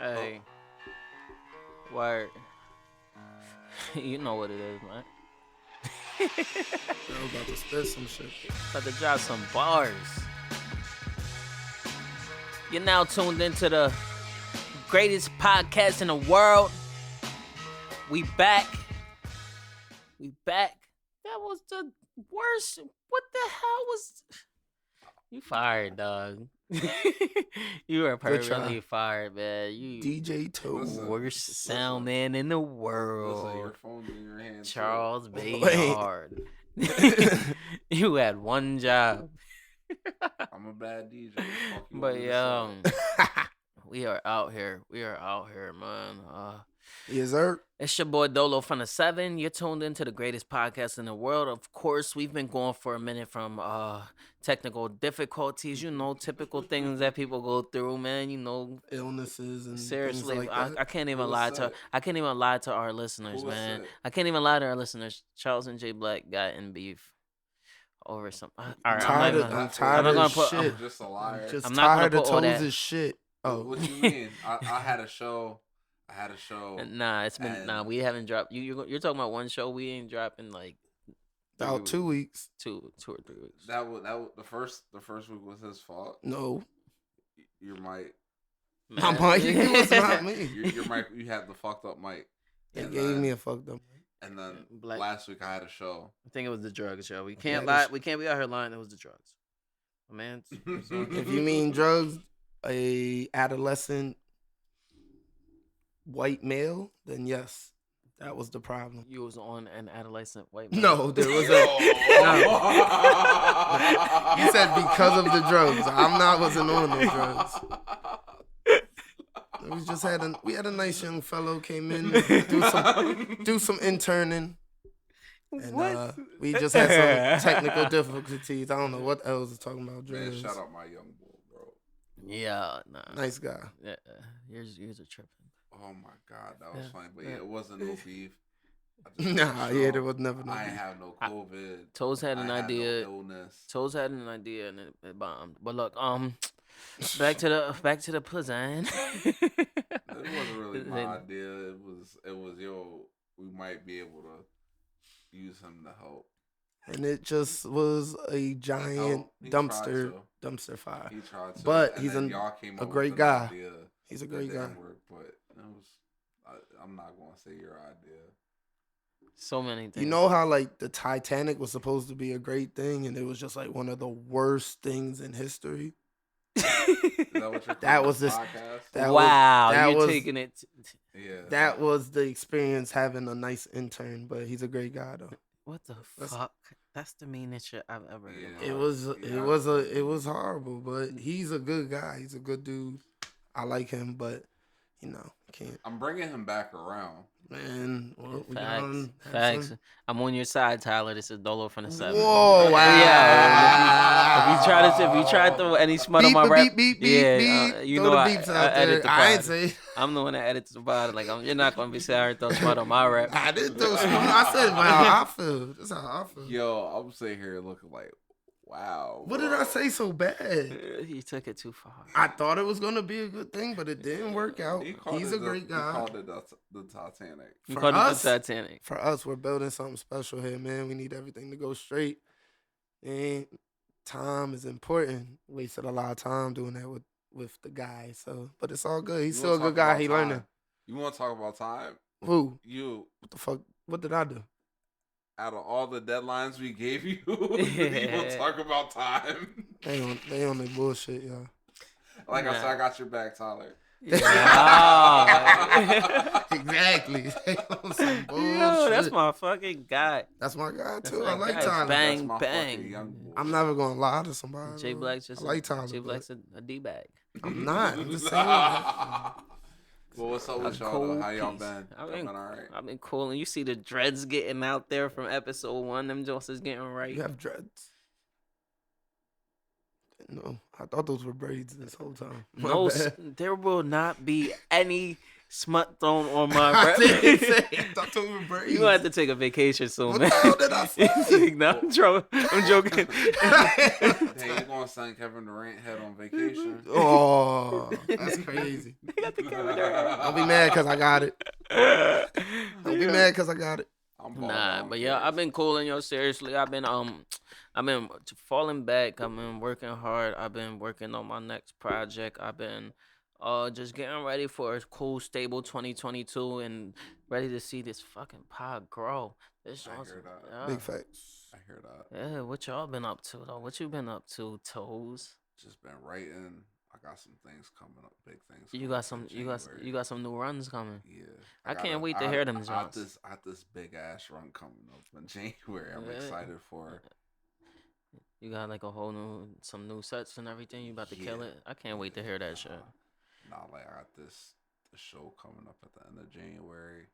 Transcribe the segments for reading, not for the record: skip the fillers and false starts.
Hey, word. You know what it is, man. I'm about to spit some shit. About to drop some bars. You're now tuned into the greatest podcast in the world. We back. That was the worst. What the hell was... You fired, dog. You were permanently fired, man. You DJ Toes. worst sound man in the world. Listen, your phone's in your hand. Charles Baynard. You had one job. I'm a bad DJ. Fuck you But want me to we are out here. Man. Yes, sir. It's your boy DoloFromThe7. You're tuned into the greatest podcast in the world. Of course, we've been going for a minute from technical difficulties. You know, typical things that people go through, man. You know, Illnesses and seriously, things like that. I can't even Who lie was to. sick? I can't even lie to our listeners, Who was man. sick? I can't even lie to our listeners. Charles and JBlack got in beef over some. All right, tired I'm I'm tired not of gonna put- shit. I'm just a liar. Just I'm not gonna tired of put all that- Toes' shit. Oh, What you mean? I had a show. Nah, it's been and- we haven't dropped. You're talking about one show. We ain't dropping like about 2 weeks. two or 3 weeks. That was the first week was his fault. No, Your mic. my mic. It was not me. Your mic. You had the fucked up mic. They And gave then- me a fucked up. And then Black- last week I had a show. I think it was the drugs, yo. We can't Yeah, lie. it's- We can't be out here lying. It was the drugs. Man, If you mean drugs, a adolescent white male, then yes, that was the problem. you was on an adolescent white man. No, there was a. You said because of the drugs. Wasn't on the drugs. We had a nice young fellow came in, do some interning. And we just had some technical difficulties. I don't know what else is talking about Man, drugs. shout out my young bull, bro. Yeah, nah. Nice guy. Yeah, yours are tripping. Oh my god, that was Yeah. funny. But Yeah. yeah, it wasn't no beef. I just had Nah, a yeah, show. there was never no I ain't beef. have no COVID. Toes had an I had idea. No illness. Toes had an idea and it bombed. But look, back to the prison. It wasn't really my idea. It was yo. We might be able to use him to help. And it just was a giant He tried dumpster fire. He tried to. But and he's then a y'all came up great with an guy. idea He's a that great guy. didn't work, but it was. I'm not gonna say your idea. So many things. You know how like the Titanic was supposed to be a great thing, and it was just like one of the worst things in history. Is that what you're That calling was this this- podcast? that wow, that you're was- taking it. Yeah. That was the experience having a nice intern, but he's a great guy though. What the That's- fuck? That's the meanest shit I've ever heard. Yeah. It was horrible, but he's a good guy. He's a good dude. I like him, but you know, can't. I'm bringing him back around. Man, well, we Facts. gonna have Facts. some- I'm on your side, Tyler. This is Dolo from the 7. Whoa, wow. Yeah. If you try to throw any smut on my rap, beep, yeah, beep. you Throw know the I beeps out edit there. the I ain't pod. say. I'm the one that edits the pod. Like you're not gonna be saying throw smut on my rap. I didn't throw smooth. I said how I feel. That's how I feel. Yo, I'm sitting here looking like, wow. What did I say so bad? He took it too far. I thought it was gonna be a good thing, but it didn't work out. He's a great He guy. called it the Titanic. You For called us- it the Titanic. For us, we're building something special here, man. We need everything to go straight. And time is important. Wasted a lot of time doing that with the guy. So, but it's all good. He's You still a wanna good talk guy. about He time? learning. You want to talk about time? Who? You, What the fuck? What did I do? out of all the deadlines we gave you, you want to talk about time? They on the bullshit, y'all. Like I Nah. said, I got your back, Tyler. Yeah. Exactly. They on some bullshit. Yo, that's my fucking guy. That's my guy That's too. my I like guy. Tyler. Bang, That's my bang. fucking young boy. I'm never gonna lie to somebody. J bro. Black's just I like Tyler. J but Black's a D bag. I'm not. I'm just saying. Well, what's up with A y'all? cold Though? How y'all piece. been? I Y'all mean- been all right? I've been cool, and you see the dreads getting out there from episode 1. Them joints is getting right. You have dreads. No, I thought those were braids this whole time. My No, bad. there will not be any smut thrown on my I breath. didn't say it. I told him breathe. You gonna have to take a vacation soon, What man. the hell did I say? No, I'm joking. Hey, you gonna send Kevin Durant head on vacation? Oh, that's crazy. They got the Kevin Durant. Don't be mad because I got it. Don't be mad because I got it. Nah, but yeah, I've been cooling, yo. Seriously, I've been falling back. I've been working hard. I've been working on my next project. I've been just getting ready for a cool, stable 2022 and ready to see this fucking pod grow. This I joint's- hear that. yeah. Big facts. I hear that. Yeah, what y'all been up to though? What you been up to, Toes? Just been writing. I got some things coming up, big things. You coming got up some in you got January. you got some new runs coming. Yeah. I can't wait to hear them I joints. got this big ass run coming up in January. I'm Yeah. excited for. You got like some new sets and everything. You about to kill Yeah. it. I can't wait to hear that shit. Nah, like I got the show coming up at the end of January.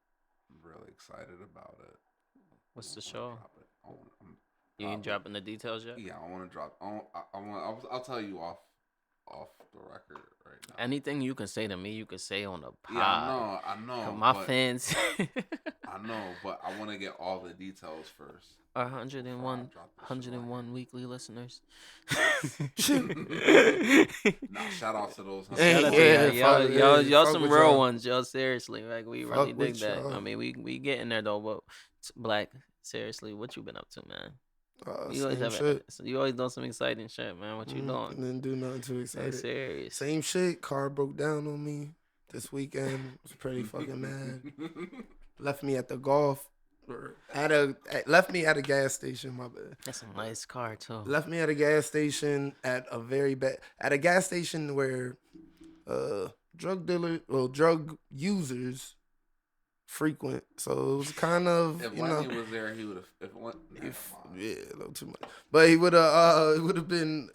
I'm really excited about it. What's the I wanna show? drop it. You ain't dropping the details yet? Yeah, I want to drop. I'll tell you off the record right now. Anything you can say to me, you can say on the pod. Yeah, I know. 'Cause my but- fans I know, but I want to get all the details first. are before I 101, drop this shit 101 weekly listeners. Nah, shout out to those. Hey, Shout out to yeah, y'all fuck some with real y'all. ones, y'all. Seriously, like we Fuck really dig with that. y'all. I mean, we getting there though. But Black, seriously, what you been up to, man? You always Same shit. you always doing some exciting shit, man. What you doing? Didn't do nothing too Say excited. serious. Same shit. Car broke down on me this weekend. Was pretty fucking mad. Left me at the golf. Left me at a gas station. My bad. That's a nice car too. Left me at a gas station at a gas station where drug users frequent. So it was kind of If you know. Lenny was there, he would have. Yeah, a little too much. But he would have. It would have been.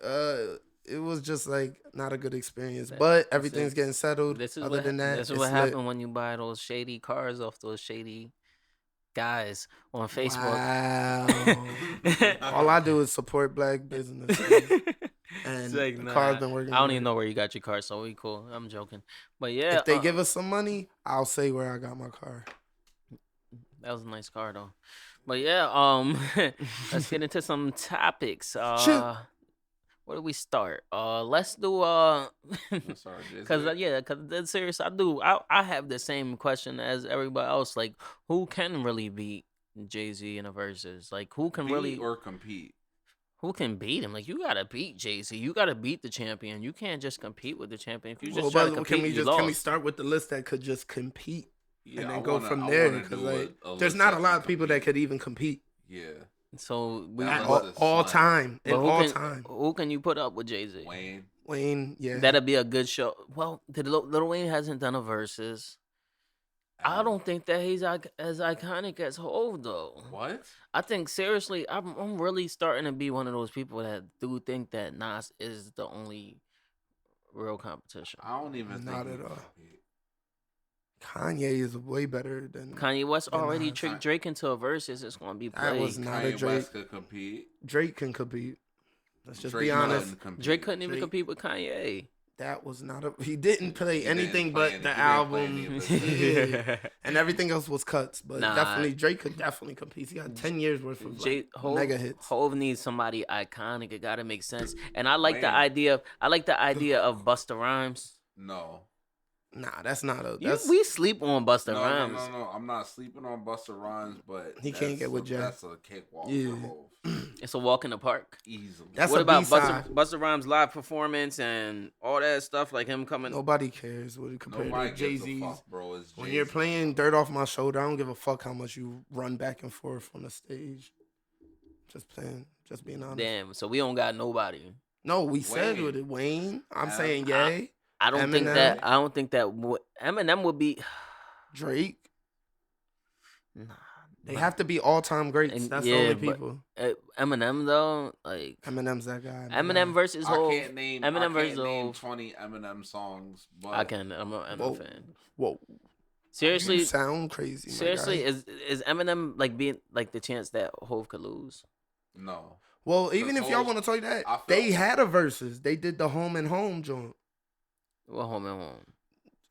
It was just like not a good experience. But everything's getting settled. This is Other than that, this is it's what lit. happened when you buy those shady cars off those shady guys on Facebook. Wow. All I do is support black businesses. And like, the car's nah, been working. I don't great. even know where you got your car, so we cool. I'm joking, but yeah, If they give us some money, I'll say where I got my car. that was a nice car though. But yeah, let's get into some topics. Shit. Where do we start? Let's do Sorry, cause that's serious. I have the same question as everybody else. Like, who can really beat Jay-Z in a versus? Like, who can really or compete? who can beat him? Like, you gotta beat Jay-Z. You gotta beat the champion. You can't just compete with the champion. If you just try to compete, you lost. can we start with the list that could just compete Yeah, and I then go wanna- from I there? wanna Because do like, a there's list not a that lot can of people that compete. could even compete Yeah, So we That at list is all fun. time. but In who all can, time, Who can you put up with Jay-Z? Wayne, yeah, That'll be a good show. Well, Lil Wayne hasn't done a versus. I don't think that he's as iconic as Hov though. What? I think seriously, I'm really starting to be one of those people that do think that Nas is the only real competition. I don't even think Not he at can all. compete. Kanye is way better than Kanye West Then already Nas- tricked Drake into a versus. It's gonna be That was played. not a Kanye Drake. West could compete. Drake can compete. Let's just Drake be honest. couldn't compete. Drake couldn't even Drake- compete with Kanye. That was not a. He didn't play He didn't anything play but any- the he didn't play album, any of his yeah. And everything else was cuts. But Nah. definitely Drake could definitely compete. He got 10 years worth of mega hits. Hov needs somebody iconic. It gotta make sense. And I like the Wayne. idea. I like the idea of Busta Rhymes. No. Nah, that's not a. You, That's we sleep on Busta No, Rhymes. no. I'm not sleeping on Busta Rhymes, but He can't get with Jay. That's a cakewalk Yeah. for Hov. It's a walk in the park. Easily. That's What a about B-side. Busta Rhymes' live performance and all that stuff? Like him coming. Nobody cares what he compared Nobody to gives a Jay-Z's. fuck, bro. It's When Jay-Z. you're playing Dirt Off My Shoulder, I don't give a fuck how much you run back and forth on the stage. Just playing, just being honest. Damn. So we don't got nobody. No, we said Wayne. with it, Wayne. I'm Yeah. saying yay. I don't think Eminem. that. I don't think that Eminem would be. Drake. Nah. They have to be all-time greats. And- That's yeah, the only but- people. Eminem though, like Eminem's that guy. Eminem versus I Hov. can't name. Eminem I can't versus name Hov. 20 Eminem songs, but I can. I'm a Whoa. fan. Whoa. Seriously, You sound crazy. my seriously, guy. is Eminem like being like the chance that Hov could lose? no. Well, even if y'all Hov- want to tell you that, I felt- they had a versus. They did the home and home joint. Well, home and home.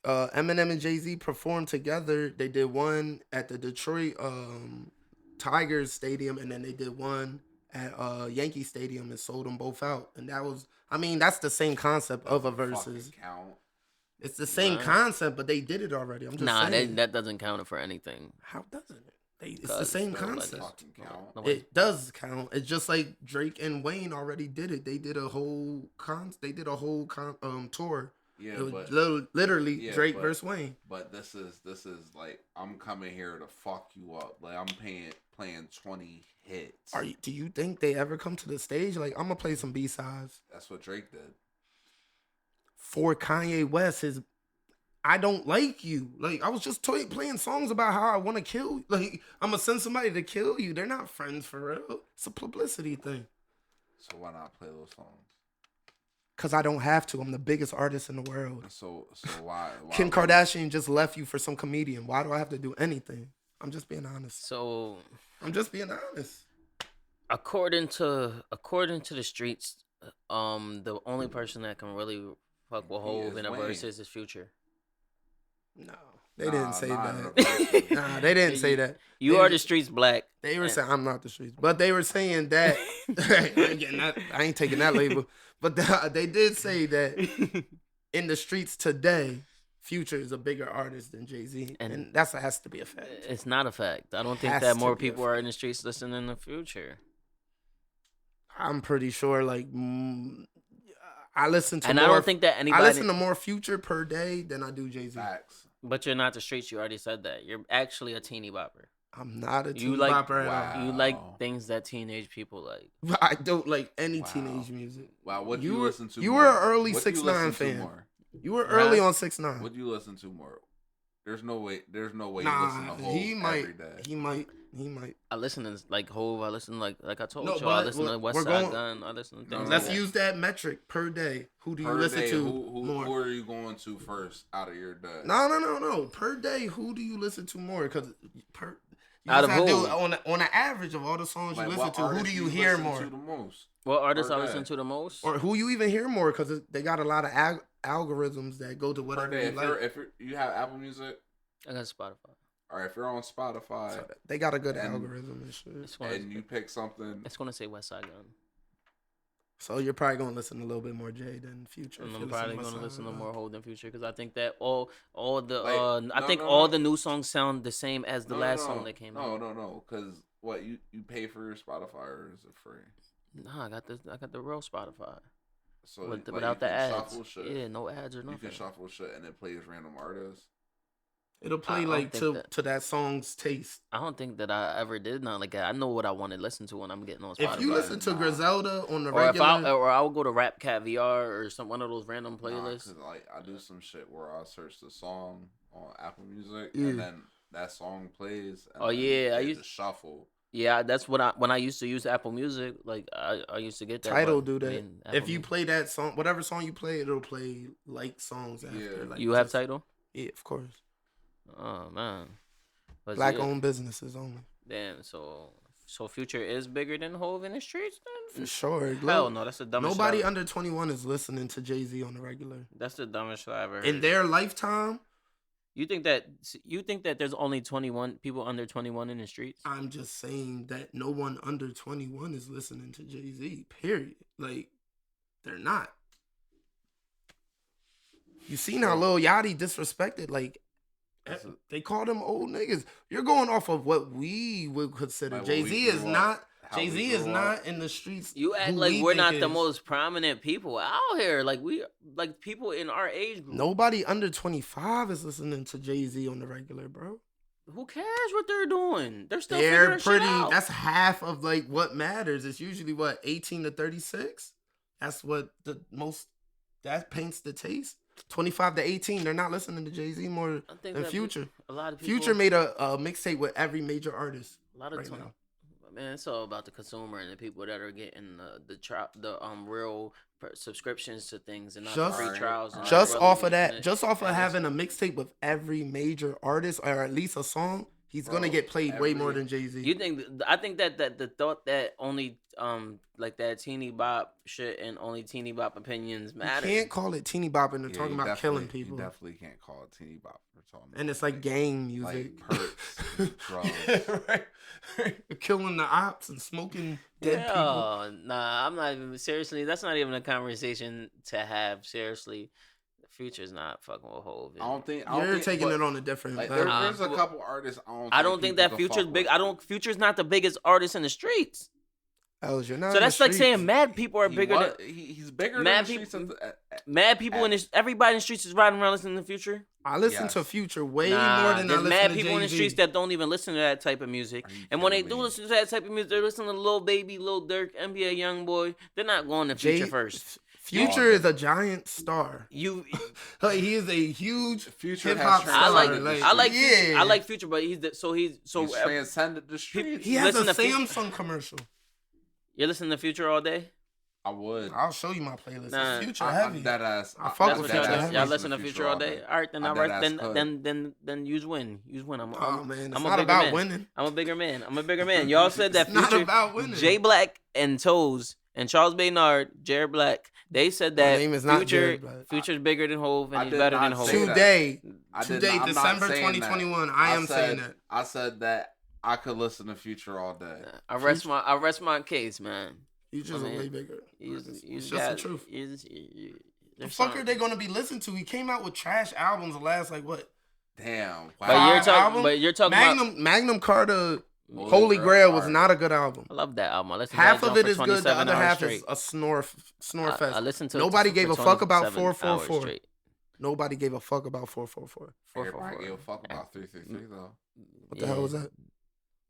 Eminem and Jay-Z performed together. They did one at the Detroit Tigers Stadium, and then they did one at Yankee Stadium and sold them both out. And that was, I mean, that's the same concept of a Verzuz. Count. It's the same concept, but they did it already. I'm just saying. That doesn't count for anything. How doesn't it? It's the same concept. Count. It does count. It's just like Drake and Wayne already did it. They did a whole tour. Yeah, it was but literally Drake versus Wayne. But this is like, I'm coming here to fuck you up. Like, I'm playing 20 hits. Do you think they ever come to the stage? Like, I'm gonna play some B-sides. That's what Drake did. For Kanye West, I don't like you. Like, I was just playing songs about how I want to kill you. Like, I'm gonna send somebody to kill you. They're not friends for real. It's a publicity thing. So why not play those songs? Because I don't have to. I'm the biggest artist in the world. So why Kim Kardashian just left you for some comedian. Why do I have to do anything? I'm just being honest. So I'm just being honest. According to the streets, the only person that can really fuck with Hov in a Verzuz is Future. No, they didn't say that. Nah, they didn't say that. You are the streets, Black. They were saying I'm not the streets, but they were saying that. I ain't taking that label. But they did say that in the streets today, Future is a bigger artist than Jay-Z. And that has to be a fact. It's not a fact. I don't think that more people are in the streets listening to Future. I'm pretty sure, like, I listen to and more. I don't think that anybody. I listen to more Future per day than I do Jay-Z. Facts. But you're not the streets. You already said that. You're actually a teeny bopper. I'm not a teeny bopper at all. You like things that teenage people like. I don't like any teenage music. Wow, what do you listen to? You were an early 6ix9ine fan. You were early on 6ix9ine. What do you listen to more? There's no way. Nah, you listen to Hov every day. He might. I listen to like Hov. I listen like I told you. I listen to West Side Gun. I listen to things. Let's use that metric per day. Who do you listen to more? Who are you going to first out of your day? No. Per day, who do you listen to more? Because out of who? On an average of all the songs you listen to, who do you hear more? What artists I listen to the most? Or who you even hear more? Because they got a lot of algorithms that go to whatever you like. If you have Apple Music, I got Spotify. Or if you're on Spotify, so they got a good algorithm and shit. And you pick something, it's gonna say West Side Gun. So you're probably gonna listen a little bit more Jay than Future. And I'm probably gonna listen to more Hov than Future because I think that all the new songs sound the same as the last song that came out. No. Because what you pay for your Spotify or is it free? No, I got the real Spotify. So without the ads, yeah, no ads or nothing. You can shuffle shit and it plays random artists. It'll play to that song's taste. I don't think that I ever did nothing like that. I know what I want to listen to when I'm getting on Spotify. If you listen to Griselda on the regular, I would go to Rap Cat VR or one of those random playlists. Cause like I do some shit where I search the song on Apple Music and then that song plays. And I used to shuffle. Yeah, that's when I used to use Apple Music. Like I used to get that. Tidal do that. If you play that song, whatever song you play, it'll play like songs after. Yeah. Like, you have Tidal? Yeah, of course. Oh man, Black-owned businesses only. Damn, so Future is bigger than Hov in the streets then? For sure. Hell no, that's the dumbest. Nobody under 21 is listening to Jay-Z on the regular. That's the dumbest shit I ever heard. In their lifetime. You think that there's only 21 people under 21 in the streets? I'm just saying that no one under 21 is listening to Jay-Z. Period. Like, they're not. You seen how Lil Yachty disrespected, like, they called him old niggas. You're going off of what we would consider. Like Jay-Z is not. Jay-Z is not in the streets. You act like we're not the most prominent people out here. Like people in our age group. Nobody under 25 is listening to Jay-Z on the regular, bro. Who cares what they're doing? They're still figuring shit out. That's half of like what matters. It's usually 18 to 36. That's what that paints the taste. 25 to 18, they're not listening to Jay-Z more than Future. A lot of people, Future made a mixtape with every major artist. A lot of right now. Man, it's all about the consumer and the people that are getting the real subscriptions to things and not the free trials. Just off of that, just off of having a mixtape with every major artist or at least a song, He's gonna get played way more than Jay-Z. You think? I think that the thought that only like that teeny bop shit and only teeny bop opinions matter. You can't call it teeny bop and they're talking about killing people. You definitely can't call it teeny bop. And it's like gang music. Like perks, drugs. Yeah, right. Killing the ops and smoking dead people. Nah, I'm not even seriously. That's not even a conversation to have. Seriously, the Future's not fucking with Hov. You're taking it on a different. Like, there's a couple artists. I don't think that Future's big. Future's not the biggest artist in the streets. So that's like saying mad people are bigger. He's bigger mad than people. The streets. Mad people in this. Everybody in the streets is riding around listening to Future. I listen to Future way more than I listen to Jay-Z. Mad people in the streets that don't even listen to that type of music. And when they do listen to that type of music, they're listening to Lil Baby, Lil Durk, NBA YoungBoy. They're not going to Future first. Future is a giant star. He is a huge hip hop star. I like Future, but he's transcended the streets. He has a Samsung commercial. You listen to Future all day? I would. I'll show you my playlist. It's Future heavy. I fuck with that. Y'all listen to Future all day? All right, then use win. Use win. It's not about winning. I'm a bigger man. Y'all said that Future. It's not about winning. JBlack and Toes and Charles Baynard, JBlack, they said that Future's bigger than Hov and he's better than Hov. Today, December 2021, I am saying that. I said that I could listen to Future all day. I rest my case, man. Future's way bigger. It's just the truth. The fuck are they gonna be listened to? He came out with trash albums the last Damn. Wow. But you're talking about Magnum Carta. Holy Grail was not a good album. I love that album. Half of it is good. The other half is a snore fest. I listened to Nobody gave a fuck about 444. Nobody gave a fuck about 444. Everybody gave a fuck about 333 though. What the hell was that?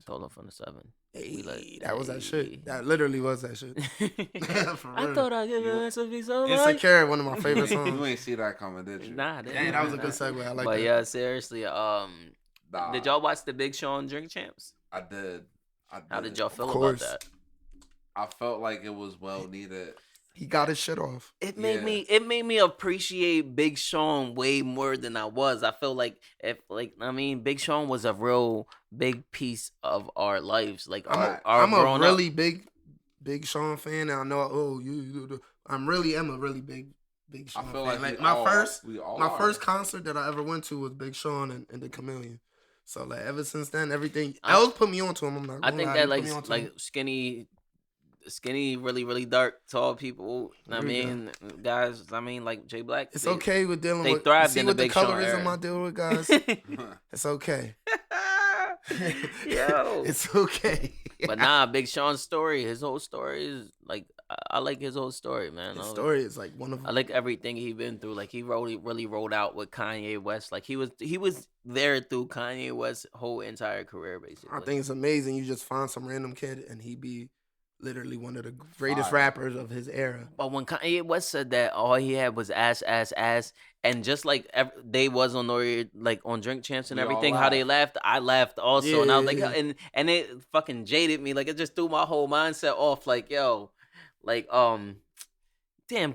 DoloFromThe7. Hey, that was that shit. That literally was that shit. I thought I'd give an SFB song. Insecure, one of my favorite songs. You ain't see that coming, did you? Nah, that was a good segue. I like that. But yeah, seriously, did y'all watch the Big Sean Drink Champs? I did. How did y'all feel about that? I felt like it was well needed. He got his shit off. It made me appreciate Big Sean way more than I was. I feel like Big Sean was a real big piece of our lives. Like I'm a really big Sean fan, and I know I really am a really big Sean fan. Like my first concert that I ever went to was Big Sean and the Chameleon. So like ever since then, everything else put me onto him. I'm not. I think that like skinny, really, really dark, tall people. I mean, guys. I mean, like JBlack. It's okay with dealing with. They thrived in the Big Sean era. See what the colorism I deal with, guys. It's okay. Yo, it's okay. But nah, Big Sean's story. His whole story is like I like his whole story, man. His story is like one of. I like everything he been through. Like he really rolled out with Kanye West. Like he was there through Kanye West's whole entire career, basically. I think it's amazing. You just find some random kid and he be literally one of the greatest rappers of his era. But when Kanye West said that all he had was ass, and just like they was on on Drink Champs and everything, how they laughed, I laughed also, and I was like, and it fucking jaded me. Like it just threw my whole mindset off. Like damn,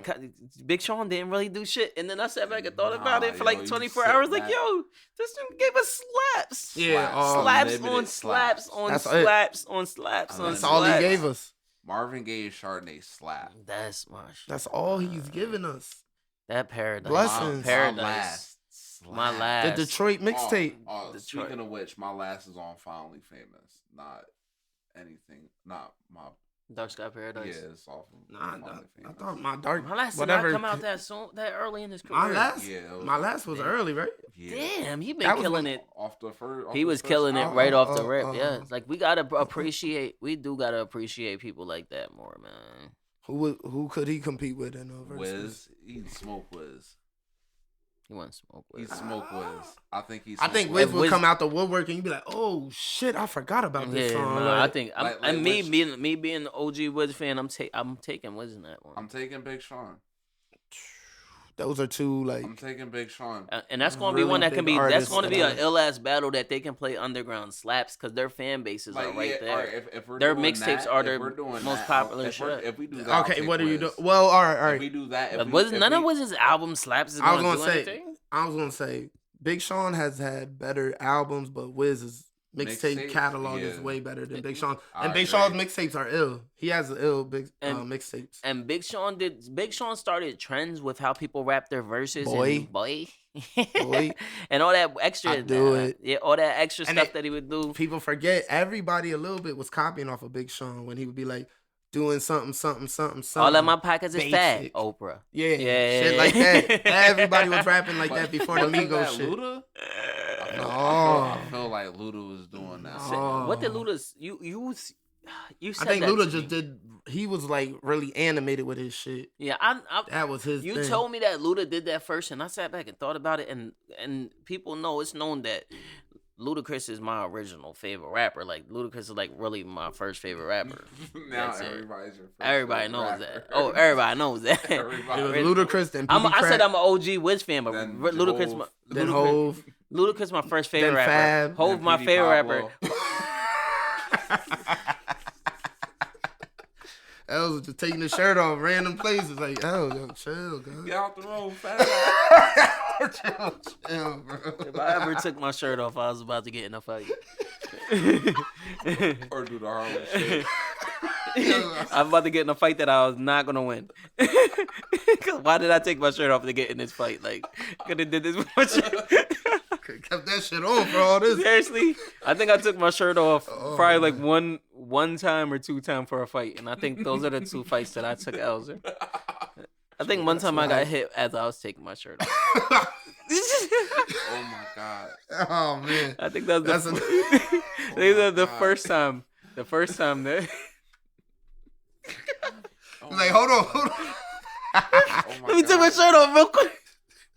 Big Sean didn't really do shit. And then I sat back and thought about it for like 24 hours. Like, yo, this dude gave us slaps. Yeah, slaps on slaps on slaps on slaps on That's slaps. all he gave us. Marvin gave Chardonnay slap. That's all he's given us. That Paradise. Blessings. Paradise. My last. The Detroit mixtape. Speaking of which, my last is on Finally Famous. Not anything. Not my. Dark Sky Paradise. Yeah, it's off. I thought my last did not come out that early in his career. My last was early, right? Yeah. Damn, he been killing it. Off the first. He was killing it right off the rip. Yeah, it's like we gotta appreciate people like that more, man. Who could he compete with in Verzuz? Wiz, he'd smoke Wiz. He wouldn't smoke Wiz. He'd smoke Wiz. I think Wiz would come out the woodwork and you'd be like, "Oh shit, I forgot about this song." Man, I think me being the OG Wiz fan, I'm taking Wiz in that one. I'm taking Big Sean. Those are two like. I'm taking Big Sean, and that's gonna be one that can be. That's gonna be an ill ass battle that they can play underground slaps because their fan bases are right there. Right, if their mixtapes are their most popular shit. If we do that, okay, what are you doing? Well, all right. If we do that, none of Wiz's album slaps is gonna do anything. I was gonna say Big Sean has had better albums, but Wiz is mixtape catalog is yeah. way better than Big Sean. I And Big agree. Sean's mixtapes are ill. He has the ill big mixtapes. And Big Sean started trends with how people rap their verses Boy. and all that extra I do it. Yeah, all that extra And stuff that he would do. People forget everybody a little bit was copying off of Big Sean when he would be like doing something. All of my pockets is fat. Basic. Oprah. Yeah, shit like that. Everybody was rapping like that before the Wasn't Migos that shit. Luda? I feel like Luda was doing that. What did Luda's you said I think that Luda to just me. did. He was like really animated with his shit. Yeah, That was his. you thing. told me that Luda did that first, and I sat back and thought about it, and people know it's known that Ludacris is my original favorite rapper. Like Ludacris is like really my first favorite rapper. Now That's it. everybody's your first Everybody favorite knows rapper. that. Oh, everybody knows that. Everybody. It was Ludacris, then I PB said Crack, I'm an OG Wiz fan, but Then Ludacris, Hov. then Hov. Ludacris my first favorite Then rapper. Fab. Hov Then my Petey favorite Pablo. rapper. Els was just taking his shirt off random places. Like, yo, chill, Get guys. out the road, fat. Chill, bro. If I ever took my shirt off, I was about to get in a fight. Or do the Harlem shit. I'm about to get in a fight that I was not gonna win. Cause why did I take my shirt off to get in this fight? Like, could have did this with my shirt. Could've kept that shit on for all this. Seriously, I think I took my shirt off probably like one time or two times for a fight, and I think those are the two fights that I took L's in. I think one time I got hit as I was taking my shirt off. Oh my god. Oh man. I think that's That's the first time. The first time that. Oh Like, my hold on, God. hold on. Oh my Let me take my God. shirt off real quick.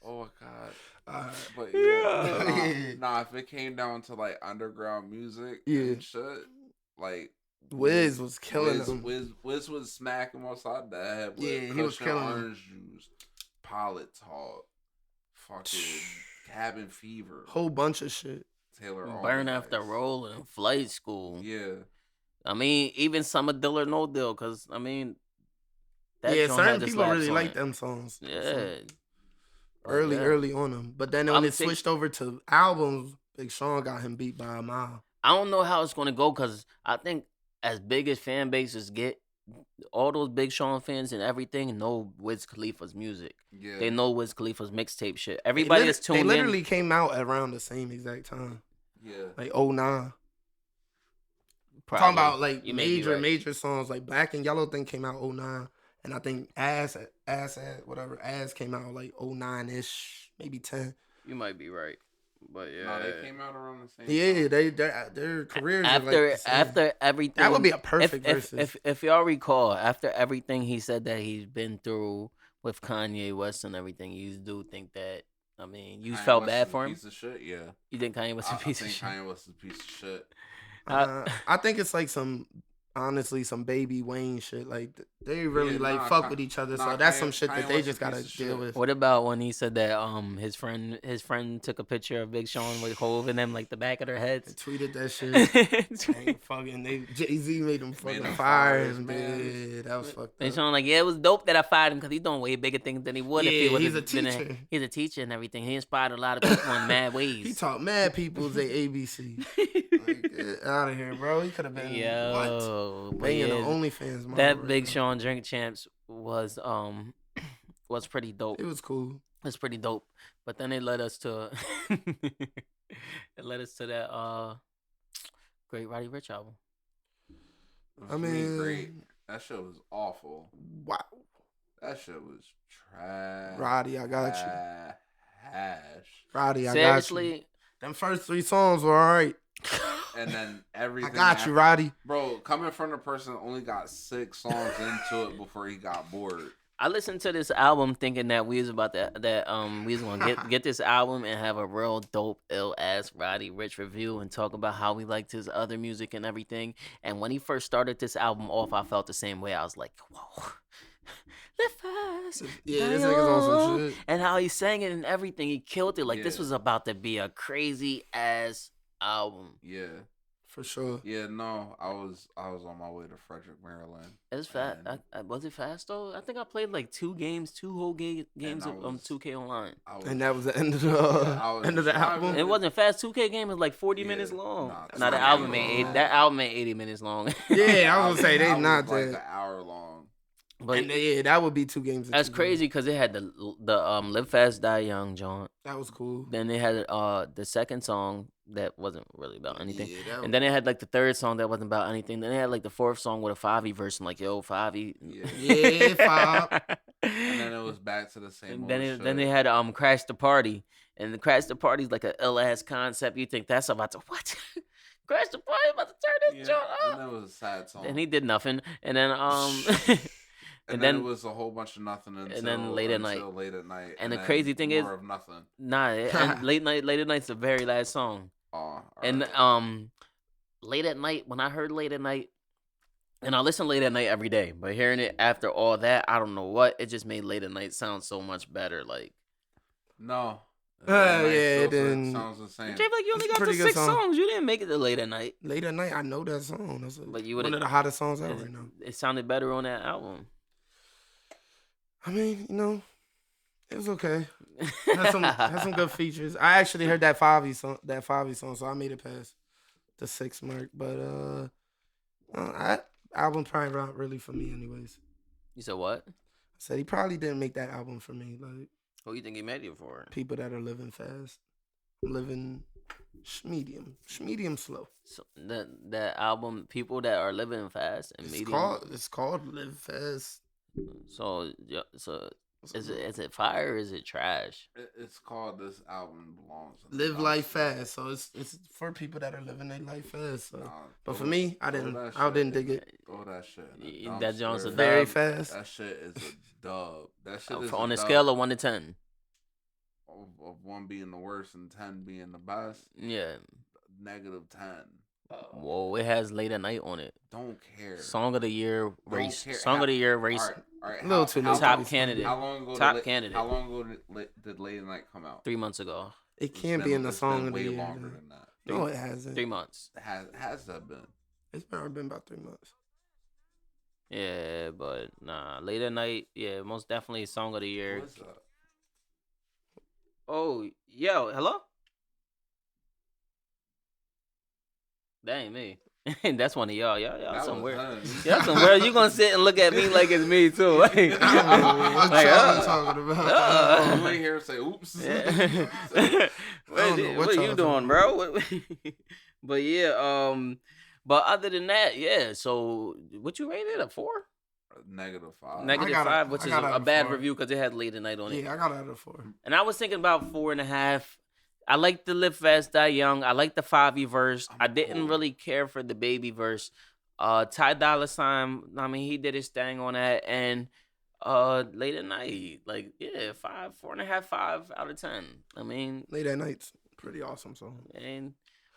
Oh my god. Alright. But Yeah. nah, if it came down to like underground music Yeah. and shit, like Wiz was killing him. Wiz was smacking him upside the head with Yeah, he was Cushion killing him. Orange Juice, Pilot Talk, fucking Cabin Fever, Whole bunch of shit. Taylor Burn Allderdice. after rolling, flight school. Yeah. I mean, even Summer Deal or No Deal, because, I mean, that Yeah, joint certain had the people slaps really on like it. them songs. Yeah. Early on them. But then when I'm it switched over to albums, Big Sean got him beat by a mile. I don't know how it's going to go, because I think as big as fan bases get, all those Big Sean fans and everything know Wiz Khalifa's music. Yeah. They know Wiz Khalifa's mixtape shit. Everybody is tuned They in. literally came out around the same exact time. Yeah. Like 09. Probably. Talking about like You may be right. major songs. Like Black and Yellow thing came out 09. And I think Ass came out like 09-ish, maybe 10. You might be right. But yeah. No, they came out around the same Yeah, time. their careers are like the same. After everything, That would be a perfect if, versus. if y'all recall, after everything he said that he's been through with Kanye West and everything, you do think that, I mean, you Kanye felt West bad is a for him? Piece of shit, yeah. You think Kanye West is a piece I of think shit? Kanye West is a piece of shit. I think it's like some baby Wayne shit. Like they really Yeah, fuck with each other. So that's some shit that Kanye they West just a gotta piece of deal shit. with. What about when he said that his friend took a picture of Big Sean with Hov and them like the back of their They heads? tweeted that shit. Jay-Z made them fucking them fire fire him. his Yeah, that was fucked Big up. Sean like, yeah, it was dope that I fired him because he's doing way bigger things than he would if he Yeah, would he's have a been teacher. he's a teacher and everything. He inspired a lot of people in mad ways. He taught mad people they ABC. Like, get out of here, bro. He could have been Yo, what? but Paying yeah, the OnlyFans. model that right Big now. Sean Drink Champs was pretty dope. It was cool. It's pretty dope. But then it led us to that great Roddy Rich album. I mean, great. That shit was awful. Wow, That shit was trash. Roddy, I got you. Hash. Roddy, I got you. Seriously, Them first 3 songs were all right. And then I everything. got you, after- Roddy. Bro, coming from the person that only got 6 songs into it before he got bored. I listened to this album thinking that we was about we was gonna get this album and have a real dope ill ass Roddy Rich review and talk about how we liked his other music and everything. And when he first started this album off, I felt the same way. I was like, whoa. Live fast. Yeah, this nigga's on some shit. And how he sang it and everything, he killed it. Like this Yeah. was about to be a crazy ass album. Yeah. For sure. Yeah, no, I was on my way to Frederick, Maryland. It's fast. Was it fast though? I think I played like 2 whole games of 2K Online. And that was the end of the end of the album. It wasn't fast. 2K game was like 40 minutes long. Nah, the album made that album made 80 minutes long. Yeah, I was gonna say they not like that. an hour long. But yeah, that would be 2 games. That's crazy because it had the Live Fast Die Young joint. That was cool. Then they had the second song that wasn't really about anything. Yeah, and then they had like the third song that wasn't about anything. Then they had like the fourth song with a 5e verse. I'm like, yo, 5e. Yeah, 5. And then it was back to the same. Then they had Crash the Party. And the Crash the Party is like an ill ass concept. You think that's about to what? Crash the Party about to turn this joint up. And that was a sad song. And he did nothing. And then And then it was a whole bunch of nothing until late at night. And the crazy thing is, of nothing. And late at night's the very last song. And late at night, when I heard Late at Night, and I listen Late at Night every day, but hearing it after all that, I don't know what, it just made Late at Night sound so much better. Like, no. It didn't. Sounds insane. JBlack, you only got to 6 songs. You didn't make it to Late at Night. Late at Night, I know that song. That's one of the hottest songs out right now. It sounded better on that album. I mean, it was okay. Had some good features. I actually heard that 5e song, so I made it past the 6 mark. But that album probably not really for me, anyways. You said what? I said he probably didn't make that album for me. Like, who you think he made it for? People that are living fast, living medium slow. So that album, people that are living fast and medium. It's called Live Fast. So is it fire or is it trash? It's called This Album Belongs. Live Life Fast. So it's for people that are living their life fast. So. But for me, I didn't dig it. Throw that shit. That Jones a dub. Very fast. That shit is a dub. That shit is on a scale of 1 to 10. Of 1 being the worst and 10 being the best. Yeah. -10. Whoa, it has Late at Night on it. Don't care. Song of the Year race. Song of the Year race. All right. A little too top candidate. How long ago? Candidate. How long ago did Late at Night come out? 3 months ago. It can't be in the Song of the Way Year. longer than that. No, it hasn't. 3 months. Has that been? It's been about 3 months. Yeah, but nah. Late at Night. Yeah, most definitely Song of the Year. What's up? Oh, yo, hello? That ain't me. That's one of y'all. Y'all somewhere. Y'all somewhere. You gonna sit and look at me like it's me too. Like, I'm talking about. I'm right here and say, "Oops." What are you doing, bro? But yeah, but other than that, yeah. So, what you rated a 4? -5. -5, which is a bad review because it had Late at Night on it. Yeah, I got it at a 4. And I was thinking about 4.5. I like the Live Fast Die Young. I like the 5e verse. I didn't really care for the Baby verse. Ty Dolla $ign, I mean, he did his thing on that. And Late at Night, like, yeah, 4.5, 5 out of 10. I mean, Late at Night's pretty awesome song.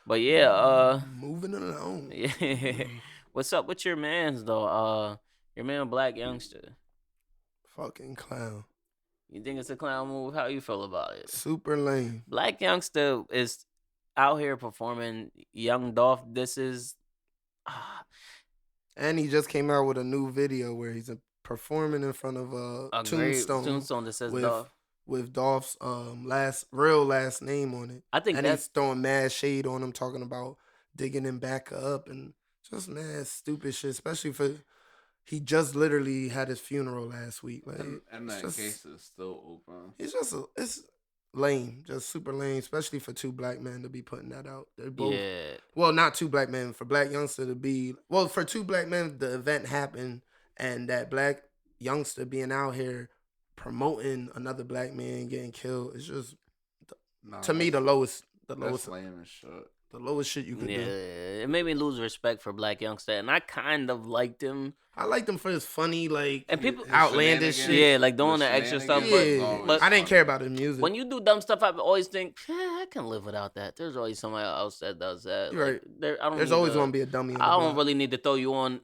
But yeah, moving along. Yeah. What's up with your mans though? Your man Black Youngster. Fucking clown. You think it's a clown move? How you feel about it? Super lame. Black Youngster is out here performing Young Dolph disses. And he just came out with a new video where he's performing in front of a tombstone that says Dolph. With Dolph's real last name on it. I think he's throwing mad shade on him, talking about digging him back up and just mad stupid shit, especially for he just literally had his funeral last week. Like, and that case is still open. It's lame, just super lame, especially for 2 black men to be putting that out. They're both, well, not 2 black men, for Black Youngster to be, well, for 2 black men, the event happened, and that Black Youngster being out here promoting another black man getting killed is just, to me, the lowest. That's lame as shit. The lowest shit you could do. It made me lose respect for Black Youngster, and I kind of liked him. I liked him for his funny, like, and people outlandish shit. Yeah, like doing the extra stuff. But I didn't care about his music. When you do dumb stuff, I always think, I can live without that. There's always somebody else that does that. You're like, right. There's always going to be a dummy. I don't really need to throw you on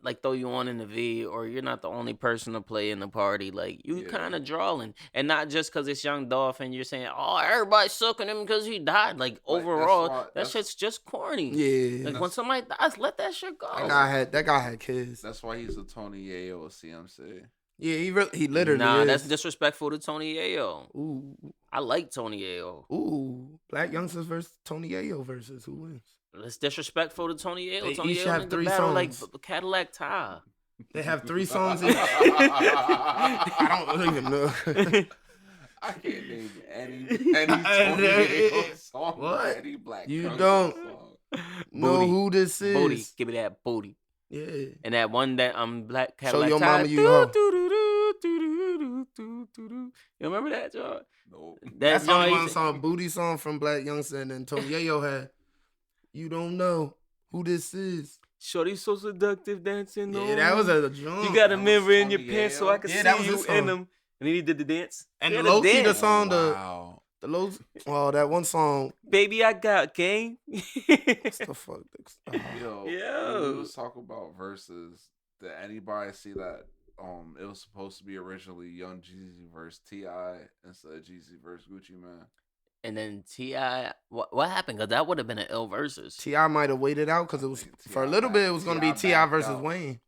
in the V, or you're not the only person to play in the party. Like, you kind of drawing, and not just because it's Young Dolph and you're saying, everybody's sucking him because he died. Like, overall, that shit's just corny. Yeah. Like, when like that. Let that shit go. That guy had kids. That's why he's a Tony Yayo of CMC. Yeah, he literally Nah, is. that's disrespectful to Tony Yayo. Ooh. I like Tony Yayo. Ooh. Black Youngsters versus Tony Yayo versus who wins? It's disrespectful to Tony Yayo. They Tony each Yayo have in the 3 songs. Like songs. Cadillac Ty. They have 3 songs each. I don't even know. I can't name any Tony Yayo song. What? Any Black You Youngsters don't song. know Booty. who this is. Booty. Give me that booty. Yeah. And that one that Black Cadillac Show your Ty. mama you hoe. You remember that, John? No. That's John only one used to- song, Booty song from Black Youngster, and then Tony Yayo had You Don't Know Who This Is. Shorty so seductive dancing. Yeah, that was a drum. You got a That was mirror in your Tony pants so Yayo? I can Yeah, that was see his you in song. them. And then he did the dance. And He the had a low key, the dance. song, Wow. the low, that one song. Baby, I got game. What's the fuck? Yo, Yo. we was talking about Verzuz. Did anybody see that? It was supposed to be originally Young Jeezy versus T.I. instead of Jeezy versus Gucci Man. And then T.I. What happened? Because that would have been an ill versus. T.I. might have waited out because it was for a little bit. It was going to be T.I. backed versus out. Wayne.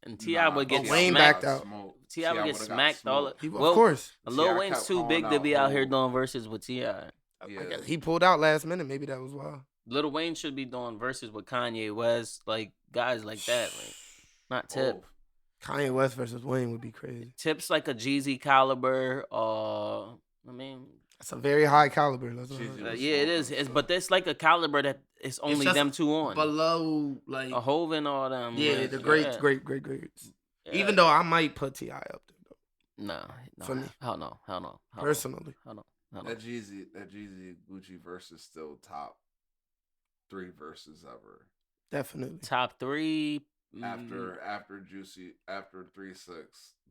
And T.I. would get But Wayne smacked. backed out. T.I. would get smacked all up. of. Of course, Lil T.I. Wayne's kept too calling big to be out out here Hov. doing verses with T.I. Yeah. I guess he pulled out last minute. Maybe that was why. Lil Wayne should be doing verses with Kanye West, like guys like that. Like, not Tip. Hov. Kanye West versus Wayne would be crazy. Tip's like a Jeezy caliber. I mean, That's a very high caliber. That's what Jeezy I- was yeah, it is. smoking, so. But it's like a caliber that it's only just them two on. below, like A Hov and all them. yeah, like, the great, yeah. greats. Yeah. Even though I might put T.I. up there, though, No, For me. hell no. personally. Hell no. That Jeezy Gucci verse is still top 3 verses ever. Definitely. Top 3. After 3-6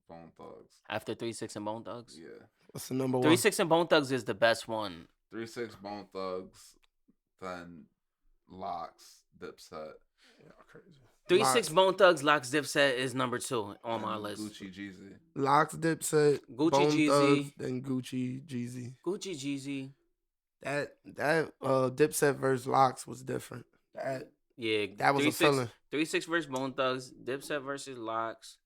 Bone Thugs. After 3-6 and Bone Thugs. Yeah. What's the number one? 3-6 and Bone Thugs is the best one. 3-6 Bone Thugs, then Locks, Dipset. Yeah, crazy. 3-6 Bone Thugs, Locks, Dipset is number 2 on my and list. Gucci Jeezy. Locks, Dipset, Gucci, Bone Jeezy. Thugs, then Gucci, Jeezy. Gucci, Jeezy. That Dipset versus Locks was different. Yeah, That was a 3-6 feeling. 3-6 versus Bone Thugs, Dipset versus Locks,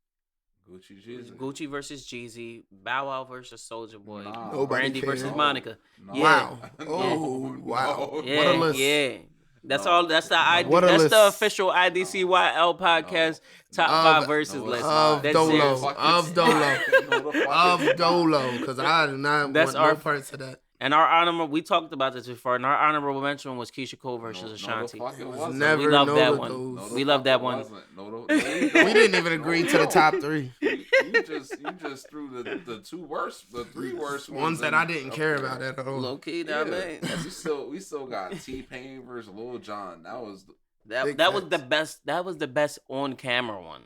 Gucci Jeezy. Gucci versus Jeezy, Bow Wow versus Soulja Boy, Nah. Nobody Brandy cared. versus No. Monica. No. Yeah. Wow. No. Oh, wow. No. Yeah, What a list. yeah. That's No. all. That's the ID. What a That's the list. official IDCYL podcast top Of- 5 verses No, list. it's not. That's Dolo. it. Fuck Of it. Dolo. No, the fuck Of it. Dolo, because I do not That's want our- no parts of that. And our honorable, we talked about this before, and our honorable mention was Keisha Cole versus No, the Ashanti. fuck it It was wasn't. never We love no that of one. those. No, the We love fuck that it one. wasn't. No, We didn't even agree to the top 3. You just threw the 3 worst Ones that in I didn't up care there. about at all. Low key, Yeah. that man. We still got T-Pain versus Lil Jon. That was Big That was facts. the best. That was the best on camera one,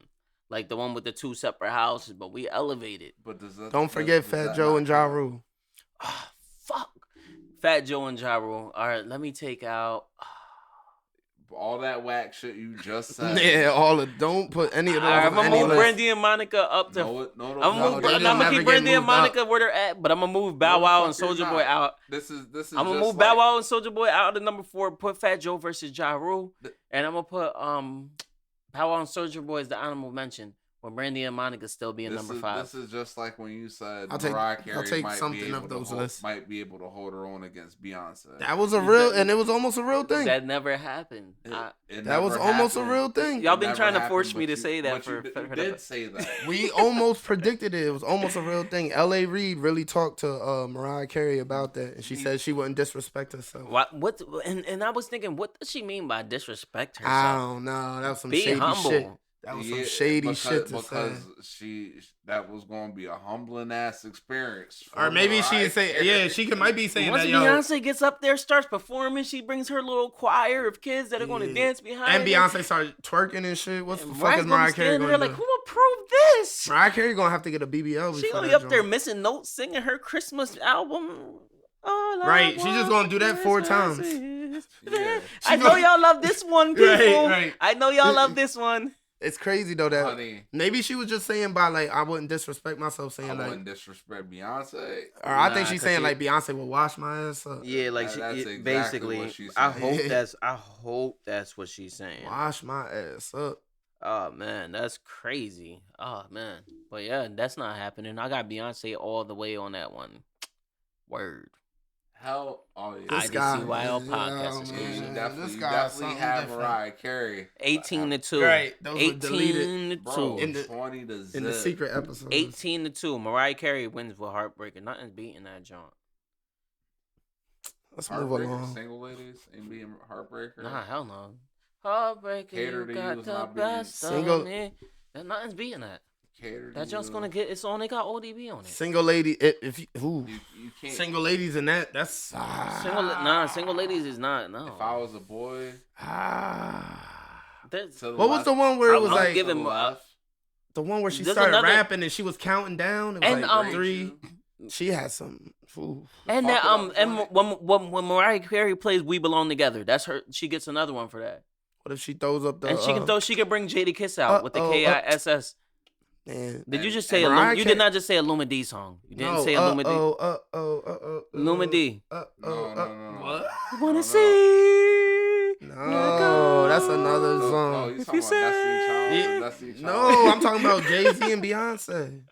like the one with the 2 separate houses. But we elevated. but does that, Don't forget does Fat that Joe not and Ja count? Rule. Ah, fuck. Fat Joe and Ja Rule. All right, let me take out. All that whack shit you just said. Yeah, don't put any of those I'm on gonna any move list. Brandy and Monica up to. No, I'm No, gonna they didn't I'm never gonna keep get Brandy and moved up. Monica where they're at, but I'm gonna move Bow No, Wow and fuck, you're Soulja Boy not. out. This is I'm gonna move Bow Wow and Soulja Boy out to number 4. Put Fat Joe versus Ja Rule, and I'm gonna put Bow Wow and Soulja Boy as the honorable mention. When Brandy and Monica still being number 5. This is just like when you said I'll take- Mariah I'll Carey take might something be able of to those hold, lists. might be able to hold her own against Beyonce. That was a real, and it was almost a real thing. That never happened. That was almost a real thing. Y'all been trying to force me to say that you for did say that. We almost predicted it. It was almost a real thing. L.A. Reid really talked to Mariah Carey about that, and she said she wouldn't disrespect herself. What? And I was thinking, what does she mean by disrespect herself? I don't know. That was some Be shady humble. shit. That was some shady shit to say. Because that was going to be a humbling ass experience. Or maybe Mariah she'd say, Carey. yeah, she might be saying Once that, yo. Beyonce gets up there, starts performing, she brings her little choir of kids that are going to Yeah. dance behind And her. Beyonce started twerking and shit. What the And fuck Mariah's is Mariah gonna Carey stand going there to like, do? who approved this? Mariah Carey going to have to get a BBL. She before gonna be that up there joint. missing notes, singing her Christmas album. All I Right, she just want gonna do that 4 Christmas times. is Yeah. I know y'all love this one, people. Right. I know y'all love this one. It's crazy though that Honey, maybe she was just saying by like I wouldn't disrespect myself saying I like wouldn't disrespect Beyonce. or I think Nah, she's 'cause saying she- like Beyonce will wash my ass up. Yeah, like That's exactly basically. what she's I saying. hope that's what she's saying. Wash my ass up. Oh man, that's crazy. Oh man, but yeah, that's not happening. I got Beyonce all the way on that one. Word. Hell, oh yeah. This guy, IDCYL yeah, podcast man. exclusive. You This definitely guy is have something different. Mariah Carey. 18-2. Right, those were 18 deleted. to Bro, 2. In the- 20 to zip. In the secret episodes. 18-2. Mariah Carey wins with Heartbreaker. Nothing's beating that jaunt. Let's move Heartbreaker, along. single ladies, ain't being Heartbreaker. Nah, hell no. Heartbreaker, Cater you to got You is the not being best single- of me. Nothing's beating that. Cater to That junt's You. gonna get its own. They got ODB on it. Single lady, if you, ooh, You can't. single ladies in that, that's Single ladies is not. No. If I was a boy, That's, to the What was left, the one where it I'm was like giving- to the left, the one where she There's started another- rapping and she was counting down? It was And, like um, 3. She had some. Ooh. and Fuck that it up, and joint. when Mariah Carey plays "We Belong Together," that's her. She gets another one for that, What if she throws up the? and she can bring Jada Kiss out with the KISS. Man. Did you And- just say and Mariah you Carey- did not just say a Luma D song? You didn't No, say a Luma D. Luma D. No. What? I wanna no. see. No, that's another Oh, song. you If talking you about say- Destiny Yeah. Child? and Destiny Child? No, I'm talking about Jay-Z and Beyonce.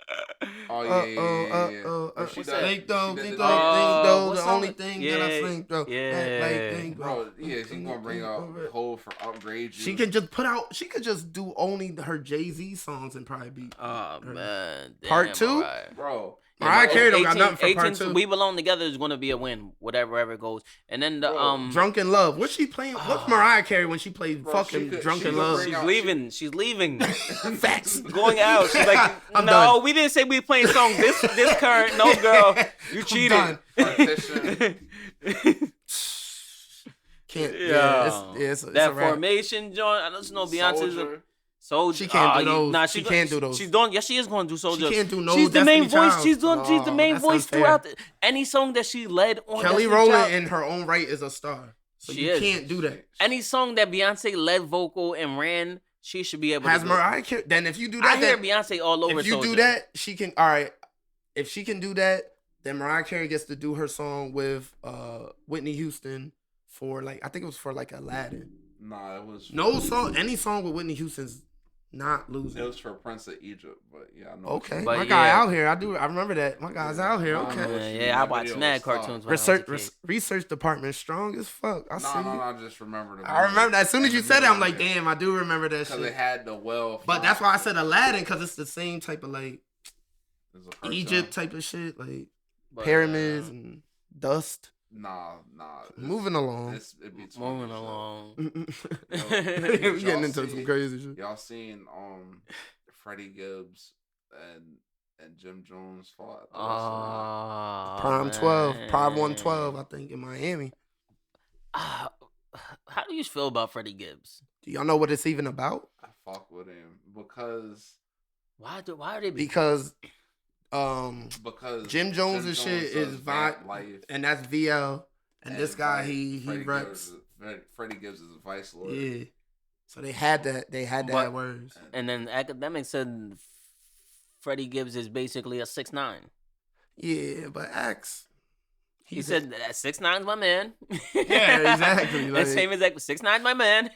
Oh yeah. If she What's does- that? Think though, she think did though, the- think though. what The song? only thing that I Yeah, think though. yeah. Think though. Bro, yeah, she's gonna bring out Hov for Upgrade You. She can just put out. She could just do only her Jay-Z songs and probably be. Oh man. Part Damn, 2? Mariah. Bro, Mariah Carey don't got 18 nothing for 18 part 2. We Belong Together is gonna be a win, whatever it goes. And then the Bro, Drunken Love. What's she playing? What's Mariah Carey when she plays Bro, fucking she could Drunken Love? bring she's out- leaving. She's leaving. Facts. Going out. She's like, I'm no, done. we didn't say we playing songs this current. No, girl, you I'm cheated. done. Partition. Can't. Yeah. Yeah, it's That a wrap. formation joint. I don't know Beyonce's a Soldier. Soldier. She can't do those. Nah, She can't do those. She's doing. Yes, she is going to do Soldier. She can't do no She's the main Destiny voice. Child. She's doing. she's the No, main that's voice unfair. throughout any song that she led on. Kelly Destiny Rowland Child. in her own right is a star. So She you is. can't do that. Any song that Beyonce led vocal and ran, she should be able Has to do. Mariah Carey? Then if you do I that, hear then, Beyonce all over. if you Soldier. do that, she can. All right. If she can do that, then Mariah Carey gets to do her song with Whitney Houston for like I think it was for like Aladdin. Nah, it was. No song, any song with Whitney Houston's not losing. It was for Prince of Egypt, but yeah, I know. Okay, But my guy yeah. out here. I remember that. My guy's out here. Nah, Okay. no, Yeah, I that watched video mad was cartoons tough. when I was a Research kid. research department strong as fuck. I see. No, I just remember the. I remember that. As soon as you said it, I'm like, damn. damn, I do remember that Because they shit. had the well. But that's why I said Aladdin, because it's the same type of like It's a cartoon. Egypt type of shit, like But, pyramids and dust. Nah. Moving along. It be too Moving much, along. We're getting y'all into see- some crazy shit. Y'all seen Freddie Gibbs and Jim Jones fought? at the WrestleMania? Prime 12, Prime man. 112, I think, in Miami. How do you feel about Freddie Gibbs? Do y'all know what it's even about? I fuck with him because Why are they? Because because Jim Jones' shit is does vi- Van Life, and that's VL, and this guy Vice. he Freddie reps. Freddie Gibbs is a vice lord. Yeah. So they had that. They had that But- words. And then academics said Freddie Gibbs is basically a 6'9". Yeah, but X. He said that 6'9's my man. Yeah, exactly, That like- same exact 6'9's my man.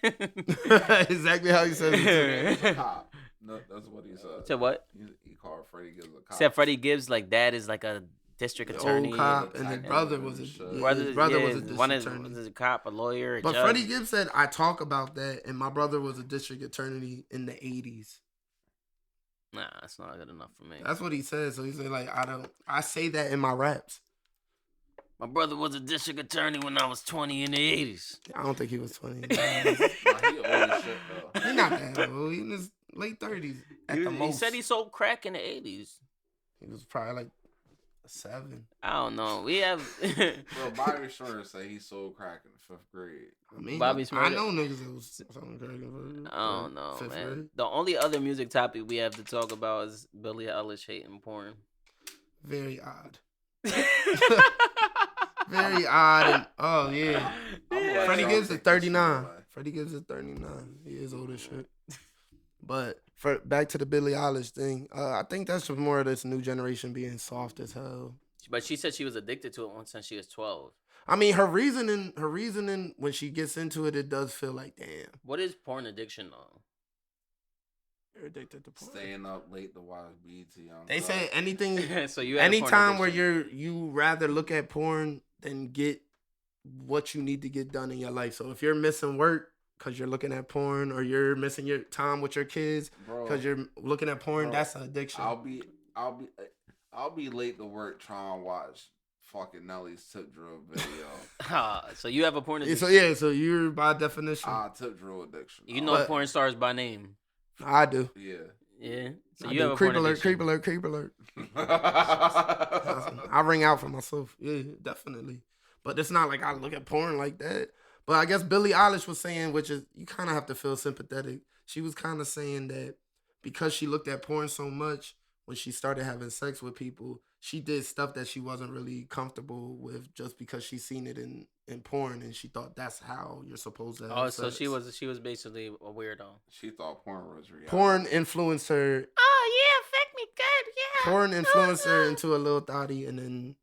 exactly how he said it. He's a cop. No, that's what he said. Said what? He called Freddie Gibbs a cop. Said Freddie Gibbs like dad is like a district The attorney. old cop and his Attack brother him was a and shit. yeah, Brother, his brother yeah, was a district one attorney. is a cop, a lawyer, a But judge. Freddie Gibbs said I talk about that, and my brother was a district attorney in the '80s. Nah, that's not good enough for me. That's what he said. So he said like I say that in my raps. My brother was a district attorney when I was 20 in the 80s. I don't think he was 20. Nah, he old as shit though. He's not that old. He in his late 30s at the He most. said he sold crack in the 80s. He was probably like 7. I don't know. We have Bro, Bobby Shmurda said he sold crack in the 5th grade. I mean, Bobby I Shmurda. know niggas that was selling crack in I don't know, fifth man. grade. The only other music topic we have to talk about is Billie Eilish hating porn. Very odd. Very odd. And, oh yeah. I'm gonna let Freddie y'all Gibbs is take this 39. away. Freddie Gibbs is 39. He is old as shit. But for back to the Billie Eilish thing, I think that's just more of this new generation being soft as hell. But she said she was addicted to it once since she was 12. I mean, her reasoning when she gets into it, it does feel like, damn, What is porn addiction though? you're addicted to porn. Staying up late to watch BT on. They say anything, So you had a porn anytime where addiction. you rather look at porn than get what you need to get done in your life. So if you're missing work because you're looking at porn, or you're missing your time with your kids because you're looking at porn, that's an addiction. I'll be late to work trying to watch fucking Nelly's tip drill video. So you have a porn addiction. So yeah, so you're by definition. Tip drill addiction. You know porn stars by name. I do. Yeah. Yeah. So I you do. have a Creep porn alert, addiction. creep alert, creep alert. I ring out for myself. Yeah, definitely. But it's not like I look at porn like that. But I guess Billie Eilish was saying, which is, you kind of have to feel sympathetic. She was kind of saying that because she looked at porn so much, when she started having sex with people, she did stuff that she wasn't really comfortable with just because she seen it in porn, and she thought that's how you're supposed to have So sex. she was basically a weirdo. She thought porn was reality. Porn influenced her. Oh yeah, fuck me good, yeah. Porn influenced her into a little thotty, and then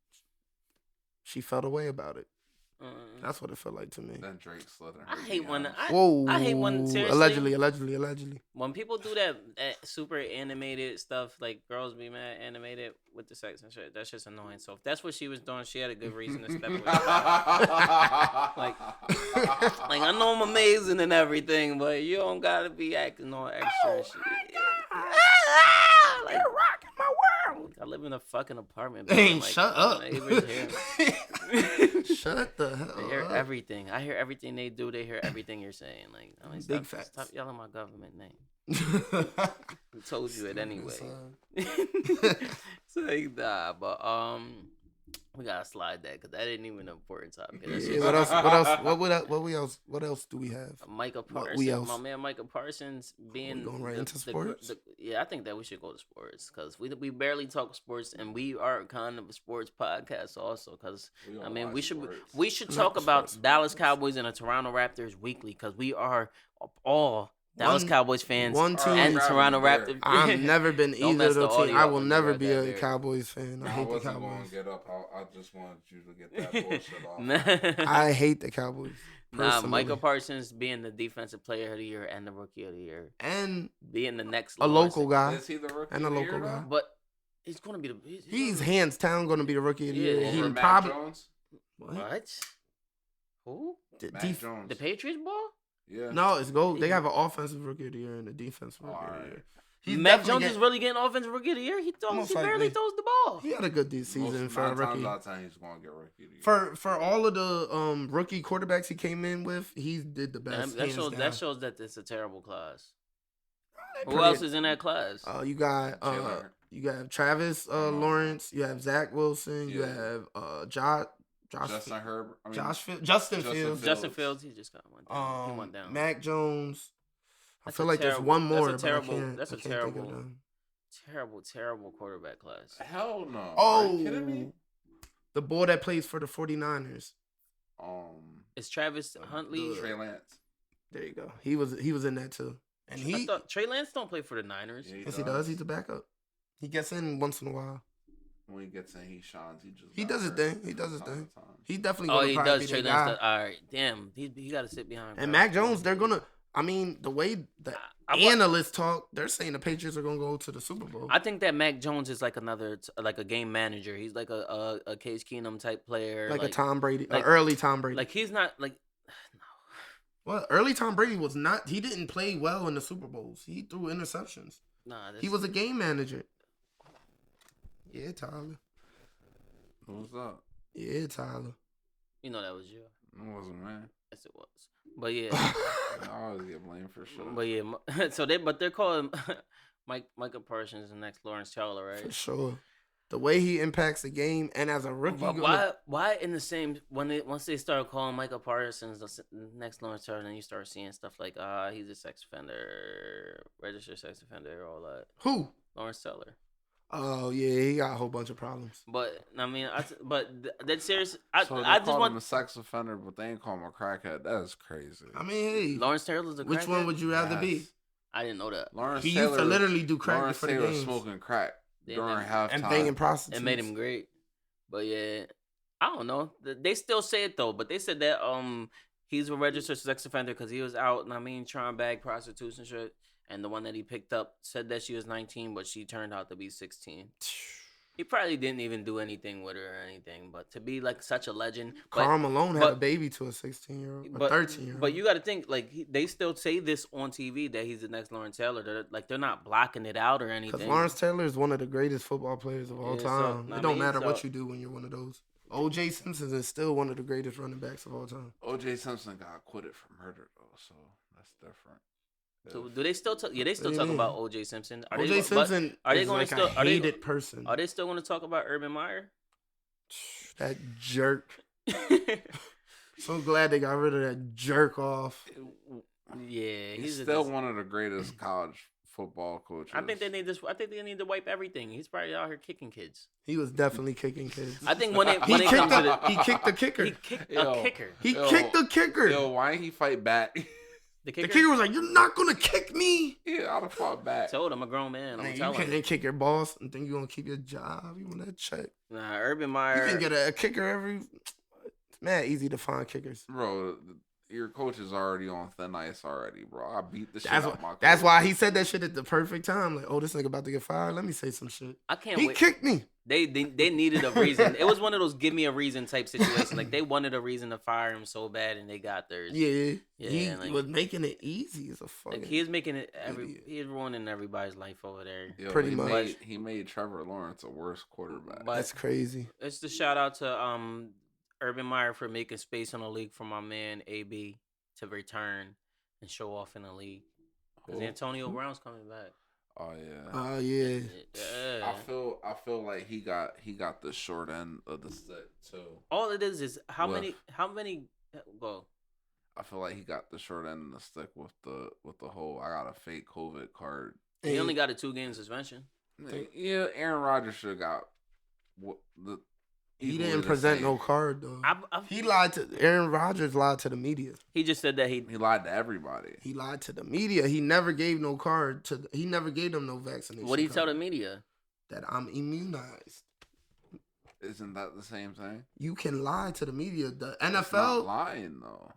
she felt away about it. That's what it felt like to me. Then Drake slid in her I hate when Whoa! I hate when seriously, Allegedly. when people do that super animated stuff, like girls be mad animated with the sex and shit. That's just annoying. So if that's what she was doing, she had a good reason to step away. like I know I'm amazing and everything, but you don't gotta be acting all extra and shit. Like, you're rocking my world. I live in a fucking apartment. Dang, Like, shut up. Shut the hell They hear up. everything. I hear everything they do. They hear everything you're saying. Like, I mean, Big facts. Stop yelling my government name. I told you it anyway. So like, nah, but we gotta slide that because that ain't even an important topic. That's Yeah, what else do we have? Micah What Parsons, else? my man Micah Parsons being going right into sports? Yeah, I think that we should go to sports because we barely talk sports, and we are kind of a sports podcast also. Because I mean, we should talk about Dallas Cowboys and the Toronto Raptors weekly because we are all Dallas Cowboys fans one team and Toronto Raptors. I've never been Don't either mess of the the teams. audio I up will when never you're be right a there. Cowboys fan. I hate the wasn't going Cowboys. to get up. I just wanted you to get that bullshit off. I hate the Cowboys. Nah, Personally. Micah Parsons being the defensive player of the year and the rookie of the year, And being the next a local guy. Is he the rookie And a of the local year, guy. though? but he's gonna be the He's hands down going to be the rookie of the year. Yeah. He Over Mac probably Jones? what? Who? Mac Jones. The Patriots ball? Yeah. No, it's gold. They have an offensive rookie of the year and a defensive rookie of the Alright. year. Mac definitely Jones is really getting offensive rookie of the year. He Most barely likely. throws the ball. He had a good season for a Nine rookie. times out of 10, he's going to get rookie of the year. For all of the rookie quarterbacks he came in with, he did the best. That shows that it's a terrible class. Who else is in that class? You got Taylor. you got Travis Lawrence. You have Zach Wilson. You Yeah. have Justin Herbert. Justin Fields. Fields. Justin Fields, he just got one down. He went down. Mac Jones. I That's feel a like there's terrible- one more. that's a terrible- but I can't, that's a I can't think of terrible- them. Terrible quarterback class. Hell no. Are you kidding me? The boy that plays for the 49ers. Is Travis Huntley? Trey Lance. There you go. He was in that too. And I thought Trey Lance don't play for the Niners. Yeah, yes, he does. He's a backup. He gets in once in a while. When he gets in, he shines. He does his thing. He does his thing. He definitely. Oh, gonna he probably does. be Trey the Lance. guy. All right, damn. He got to sit behind. And Mac Jones, they're gonna. I mean, the way the analysts talk, they're saying the Patriots are gonna go to the Super Bowl. I think that Mac Jones is like like a game manager. He's like a Case Keenum type player, like a Tom Brady, like- early Tom Brady. Like he's not like. Well, early Tom Brady was not. He didn't play well in the Super Bowls. He threw interceptions. Nah, He was a game manager. Yeah, Tyler. Who's up? Yeah, Tyler. You know that was you. It wasn't, man. Yes, it was. But yeah, I always get blamed for shit. but yeah. So they're calling Micah Parsons the next Lawrence Taylor, right? For sure. The way he impacts the game, and as a rookie, But why in the same once they start calling Michael Parsons the next Lawrence Taylor, then you start seeing stuff like he's a sex offender, registered sex offender, all that. Who? Lawrence Taylor. Oh yeah, he got a whole bunch of problems. But I mean, that's serious. So I they just call him a want sex offender, but they ain't call him a crackhead. That is crazy. I mean, hey, Lawrence Taylor's a which crackhead? one would you rather be? Yes. I didn't know that. Lawrence He Taylor, used to literally do crack Lawrence before the Taylor games. smoking crack Yeah, during man. halftime. And banging prostitutes. It made him great. But yeah, I don't know. They still say it though, but they said that he's a registered sex offender because he was out, trying to bag prostitutes and shit. And the one that he picked up said that she was 19, but she turned out to be 16. He probably didn't even do anything with her or anything, but to be like such a legend. Karl Malone had a baby to a 16-year-old, a 13-year-old. But you got to think, like, they still say this on TV that he's the next Lawrence Taylor. They're not blocking it out or anything. Because Lawrence Taylor is one of the greatest football players of all time. It don't matter what you do when you're one of those. O.J. Simpson is still one of the greatest running backs of all time. O.J. Simpson got acquitted for murder though, so that's different. So do they still talk? Yeah, they still talk about O.J. Simpson. O.J. Simpson is like a hated person. Are they still going to talk about Urban Meyer? That jerk. So glad they got rid of that jerk off. Yeah, he's still one of the greatest college football coaches. I think they need this. I think they need to wipe everything. He's probably out here kicking kids. He was definitely kicking kids. I think when it he comes to the, he kicked the kicker. He kicked a kicker. He kicked the kicker. Yo, why didn't he fight back? The kicker? The kicker was like, "You're not gonna kick me." Yeah, I'd have fought back. Told him, I'm a grown man. You can't kick your boss and think you're gonna keep your job. You want that check? Nah, Urban Meyer. You can get a kicker every. It's mad easy to find kickers, bro. Your coach is already on thin ice already, bro. I beat the shit out of my coach. That's why he said that shit at the perfect time. Like, oh, this nigga about to get fired. Let me say some shit. I can't wait. He kicked me. They needed a reason. It was one of those give me a reason type situation. Like, they wanted a reason to fire him so bad, and they got theirs. Yeah. He was making it easy as a fucking. Like, he is making it he's ruining everybody's life over there. Yo, pretty much. He made Trevor Lawrence a worse quarterback. But that's crazy. It's the shout out to Urban Meyer for making space in the league for my man AB to return and show off in the league. Because Antonio Brown's coming back. Oh yeah. Oh yeah. I feel like he got the short end of the stick too. All it is how many go. I feel like he got the short end of the stick with the whole I got a fake COVID card. He only got a 2-game suspension. Yeah, Aaron Rodgers should have got the. He didn't present no card though. He lied to Aaron Rodgers. Lied to the media. He just said that he lied to everybody. He lied to the media. He never gave no card to. He never gave them no vaccination. What did he tell the media? That I'm immunized. Isn't that the same thing? You can lie to the media. The NFL it's not lying though.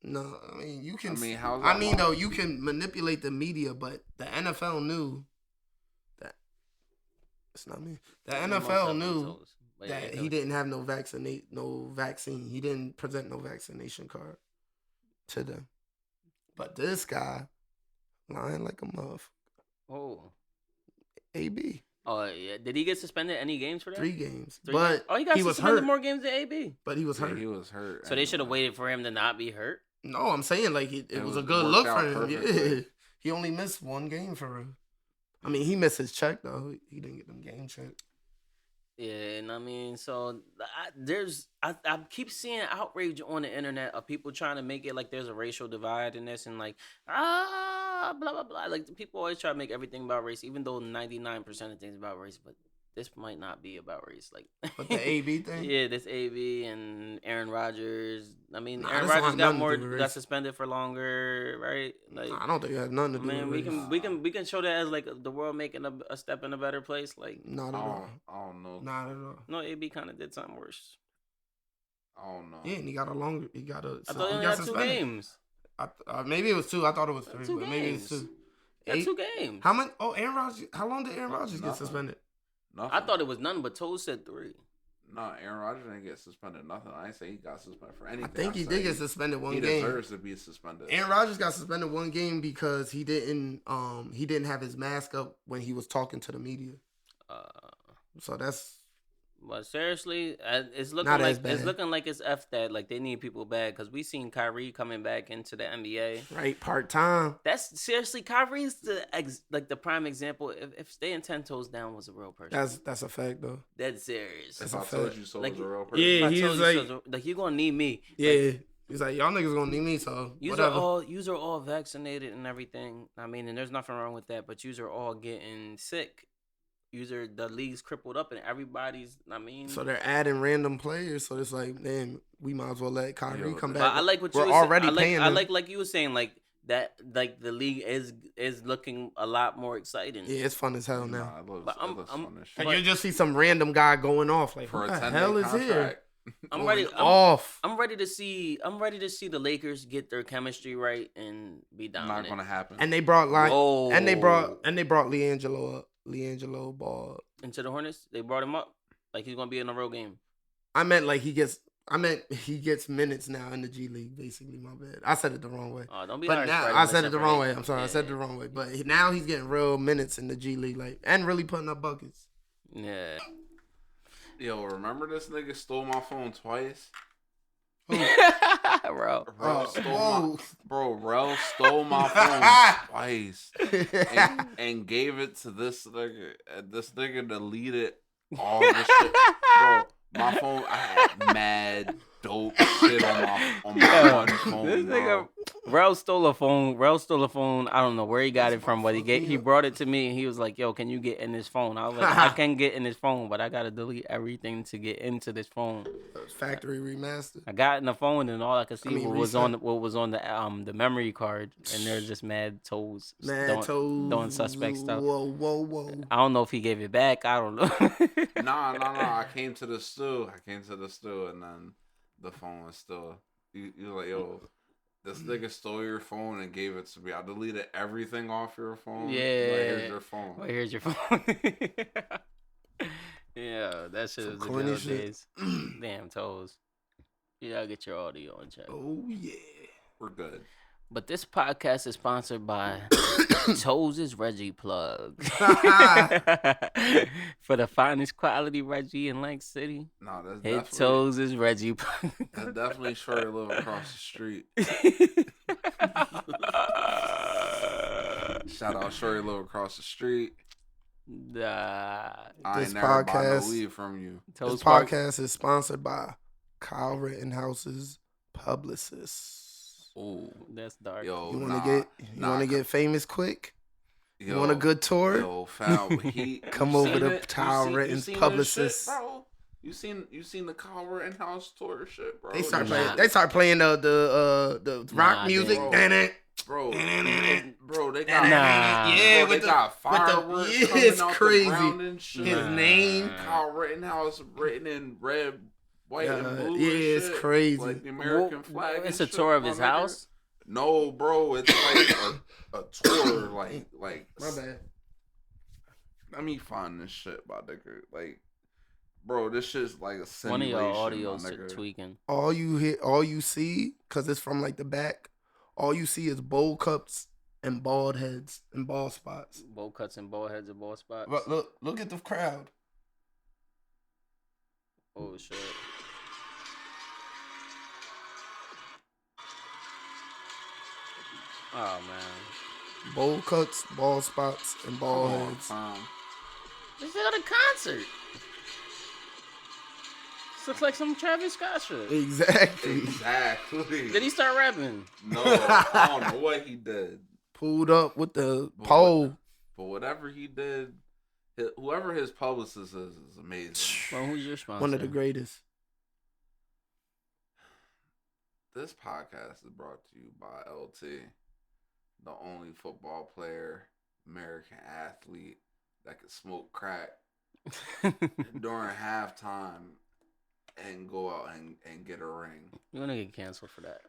No, I mean you can. How's that I mean lying? though you can manipulate the media, but the NFL knew that it's not me. The NFL knew that he didn't have no vaccine. He didn't present no vaccination card to them. But this guy lying like a motherfucker. Oh. AB. Oh yeah. Did he get suspended any games for that? 3 games. He got he was suspended hurt. more games than AB. But he was hurt. He was hurt. So they should have waited for him to not be hurt. No, I'm saying like it was a good look for him. Yeah. He only missed 1 game for him. I mean, he missed his check though. He didn't get them game check. Yeah, and I mean, so I keep seeing outrage on the internet of people trying to make it like there's a racial divide in this and like blah blah blah. Like people always try to make everything about race, even though 99% of things about race, but this might not be about race. Like, but the AB thing, yeah, this AB and Aaron Rodgers. I mean, nah, Aaron Rodgers got suspended for longer, right? Like, I don't think it has nothing to do. Man, with we can show that as like the world making a step in a better place. Like, not at all. I don't know. Not at all. No, AB kind of did something worse. I don't know. Yeah, and he got a longer. He got a. I thought he only got 2 games. Maybe it was 2. I thought it was 3, but maybe it's 2. He got 2 games. How much? Oh, Aaron Rodgers. How long did Aaron Rodgers get suspended? Nothing. I thought it was none, but Toes said 3. Nah, Aaron Rodgers didn't get suspended. Nothing. I ain't say he got suspended for anything. I think he did get suspended 1 game. He deserves to be suspended. Aaron Rodgers got suspended 1 game because he didn't have his mask up when he was talking to the media. So that's. But seriously, it's looking like it's F that. Like, they need people back because we seen Kyrie coming back into the NBA. Right, part-time. That's seriously, Kyrie's the prime example. If staying 10 toes down was a real person. That's a fact though. That's serious. If I told you so was a real person. Yeah, he's like you're gonna need me. Yeah. Like, he's like, y'all niggas gonna need me, so you are all vaccinated and everything. I mean, and there's nothing wrong with that, but you are all getting sick. The league's crippled up and everybody's. I mean, so they're adding random players. So it's like, man, we might as well let Kyrie come back. I like what we're you already saying. paying. I like you were saying, like that like the league is looking a lot more exciting. Yeah, it's fun as hell now. Nah, it looks, But I'm- fun as shit. And you just see some random guy going off like, For what a the 10-day hell is here? contract. I'm ready. Going off. I'm ready to see the Lakers get their chemistry right and be dominant. Not gonna happen. And they brought Whoa. and they brought Leangelo up. Leangelo Ball. Into the Hornets, they brought him up like he's gonna be in a real game. I meant he gets minutes now in the G League, basically. My bad. I said it the wrong way. Oh, don't be. But harsh, now Freddie. I said it Listen, the wrong Freddie. way. I'm sorry, I Yeah. said it the wrong way. But now he's getting real minutes in the G League, and really putting up buckets. Yeah. Yo, remember this nigga stole my phone twice? Bro. Rel stole my phone twice and gave it to this nigga. And this nigga deleted all the shit. Bro, my phone, I had mad dope shit on my one phone. This bro. nigga, Rel stole a phone. I don't know where he got it from, but he brought it to me and he was like, "Yo, can you get in this phone?" I was like, "I can get in this phone, but I gotta delete everything to get into this phone." Factory remastered. I got in the phone and all I could see what was reset. on the memory card, and there's just mad toes, doing suspect stuff. Whoa. I don't know if he gave it back. I don't know. Nah. I came to the stew. And then the phone was still. You're like, yo, this nigga stole your phone and gave it to me. I deleted everything off your phone. Yeah. Like, here's your phone. Well, here's your phone. Yeah, that shit Some was the corny good old shit. days. Damn toes. You gotta get your audio in check. Oh yeah. We're good. But this podcast is sponsored by Toes' Reggie Plug. For the finest quality Reggie in Lake City, No, that's hit definitely Toes' Reggie Plug. that's definitely Shorty live across the street. Shout out Shorty live across the street. Nah. I This ain't never buy no podcast- weed from you. Toes This Park. podcast is sponsored by Kyle Rittenhouse's publicist. Ooh, That's dark. yo, You nah, want to get famous quick? You want a yo, good tour? Yo, fam, Come you over seen to it? Kyle You Ritten's seen this publicist. shit, bro? You seen the Kyle Rittenhouse tour shit, bro? They start Nah. playing. They start playing the rock Nah, music. dude. Damn it. Bro, they got Nah. Yeah, bro, they got fireworks yeah, coming it's out crazy. the ground and shit. His name. Kyle Rittenhouse written in red, white, and blue. Yeah, and it's shit. crazy. Like the American flag. and It's a shit, tour of my his nigga. house. No, bro, it's like a tour. Like My bad. let me find this shit, my nigga. Like, bro, this shit's like a One of simulation. your my audios nigga. tweaking. All you see, cause it's from like the back. All you see is bowl cups and bald heads and bald spots. Bowl cuts and ball heads and ball spots. Look at the crowd. Oh shit. Oh man. Bowl cuts, bald spots, and bald Come on, heads. fam. This is at a concert. This looks like some Travis Scott shit. Exactly. Exactly. Did he start rapping? No, I don't know what he did. Pulled up with the But pole. But whatever he did, whoever his publicist is amazing. Well, who's your sponsor? One of the greatest. This podcast is brought to you by LT, the only football player, American athlete that could smoke crack during halftime and go out and get a ring. You're gonna get canceled for that.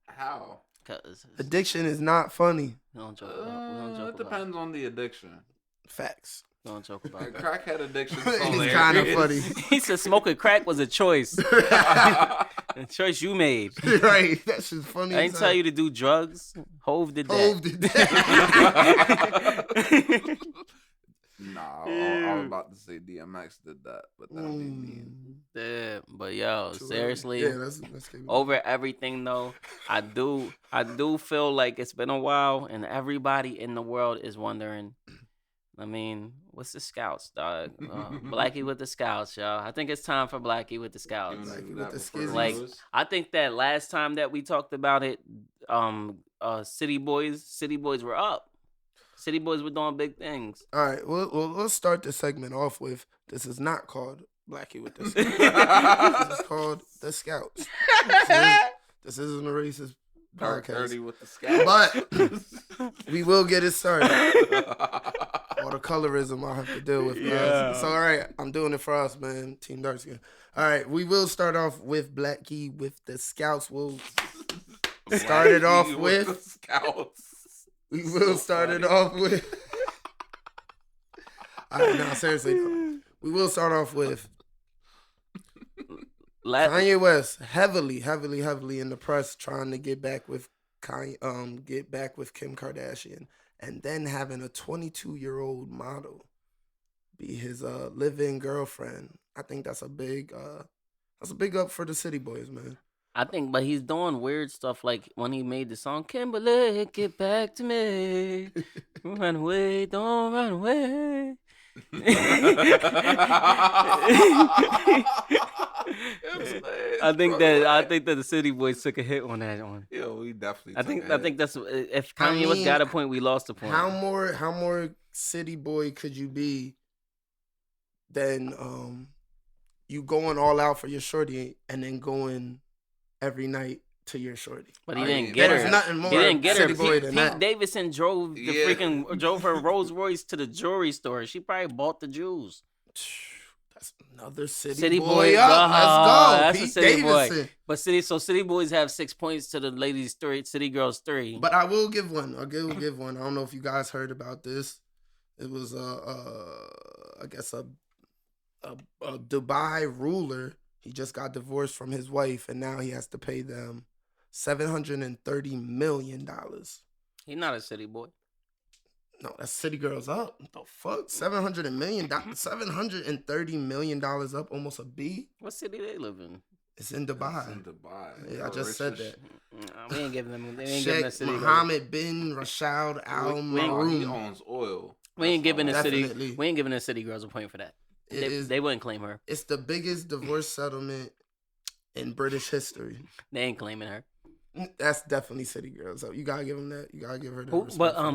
How? Cause Addiction is not funny. we don't joke about. We don't joke It depends on the addiction. Facts. We don't joke about that. Crackhead addiction. It's kind of funny. He said smoking crack was a choice. A choice you made. Right. That's just funny. I didn't tell you to do drugs. Hove did that. Hove did that. Nah, I was about to say DMX did that, but that'll be me. Yeah, but yo, Too seriously, early. Yeah, let's keep it. over everything though, I do feel like it's been a while, and everybody in the world is wondering. I mean, what's the Scouts, dog? Blackie with the Scouts, y'all. I think it's time for Blackie with the Scouts. Blackie with the skizzy. Like, I think that last time that we talked about it, City Boys were up. City Boys were doing big things. All right. Well, let's start the segment off with this is not called Blackie with the Scouts. This is called the Scouts. This isn't a racist Dark podcast. 30 with the scalp. But we will get it started. All the colorism I have to deal with, guys. Yeah. So, all right, I'm doing it for us, man. Team Dark Skin. All right, we will start off with Blackie with the Scouts. We'll start it off with the Scouts. We will start it off with. All right, no, seriously, though. We will start off with Kanye West heavily in the press trying to get back with Kim Kardashian, and then having a 22-year-old model be his live-in girlfriend. I think that's a big up for the City Boys, man. I think, but he's doing weird stuff like when he made the song "Kimberly, Get Back to Me, Run Away, Don't Run Away." I think that the City Boys took a hit on that one. Yeah, we definitely. I think that's if Kanye West got a point, we lost a point. How more City Boy could you be than you going all out for your shorty and then going every night to your shorty? But he didn't get her. There's nothing more He didn't get her. City Boy than that. Pete Davidson drove her Rolls Royce to the jewelry store. She probably bought the jewels. That's another City Boy Boy. up. Let's go. That's Pete a City Davidson. Boy. But City Boys have 6 points to the ladies 3, City Girls 3. But I will give one. I'll give one. I don't know if you guys heard about this. It was I guess a Dubai ruler. He just got divorced from his wife, and now he has to pay them $730 million. He's not a City Boy. No, that's City Girls up. What the fuck? $730 million up, almost a B. What city they live in? It's in Dubai. It's in Dubai. Yeah, I just said that. We ain't giving them. They ain't Sheikh giving a City. Mohammed bin Rashad Al He Maroon. owns oil. We ain't giving the City. Definitely. We ain't giving the City Girls a point for that. They wouldn't claim her. It's the biggest divorce settlement in British history. They ain't claiming her. That's definitely City Girls. So you gotta give them that. You gotta give her that.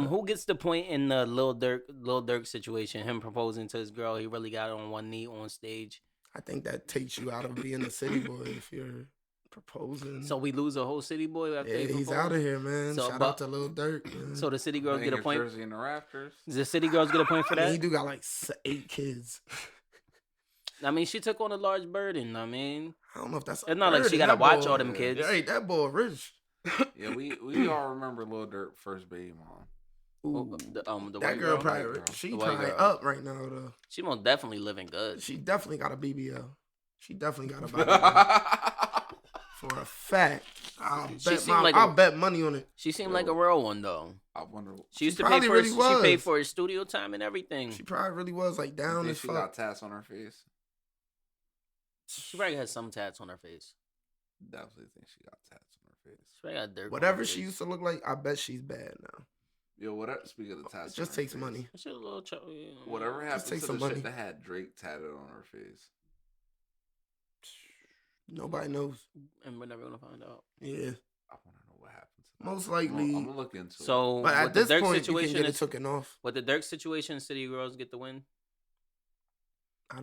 Who gets the point in the Lil Durk situation? Him proposing to his girl, he really got on one knee on stage. I think that takes you out of being a City Boy if you're proposing. So we lose a whole City Boy after he he's out of here, man. So, Shout out to Lil Durk. Man. So the City Girls get a point. Jersey in the rafters. Does the City Girls get a point for that? He do got like 8 kids. I mean, she took on a large burden. I mean, I don't know if that's. It's not like she gotta watch all them kids. Hey, that boy rich. Yeah, we all remember Lil Durk first baby mom. Ooh, the that white girl girl. probably Girl. she The white probably girl. up right now though. She most definitely living good. She definitely got a BBL. She definitely got a BBL. For a fact. I'll bet money on it. She seemed like a real one though. I wonder. She used to probably pay for really she was. paid for his studio time and everything. She probably really was like down as She fuck. got tats on her face. She probably has some tats on her face. Definitely think she got tats on her face. She probably got dirt. Whatever she used to look like, I bet she's bad now. Yo, whatever. Speaking of the tats, It just on her takes face, money. She's a little Whatever happened take to some the money. shit that had Drake tatted on her face? Nobody knows. And we're never gonna find out. Yeah. I want to know what happened to that. Most likely. I'm gonna look into it. So, But at with the this Dirk point, you can situation get it is, taken off. with the Dirk situation, City Girls get the win. I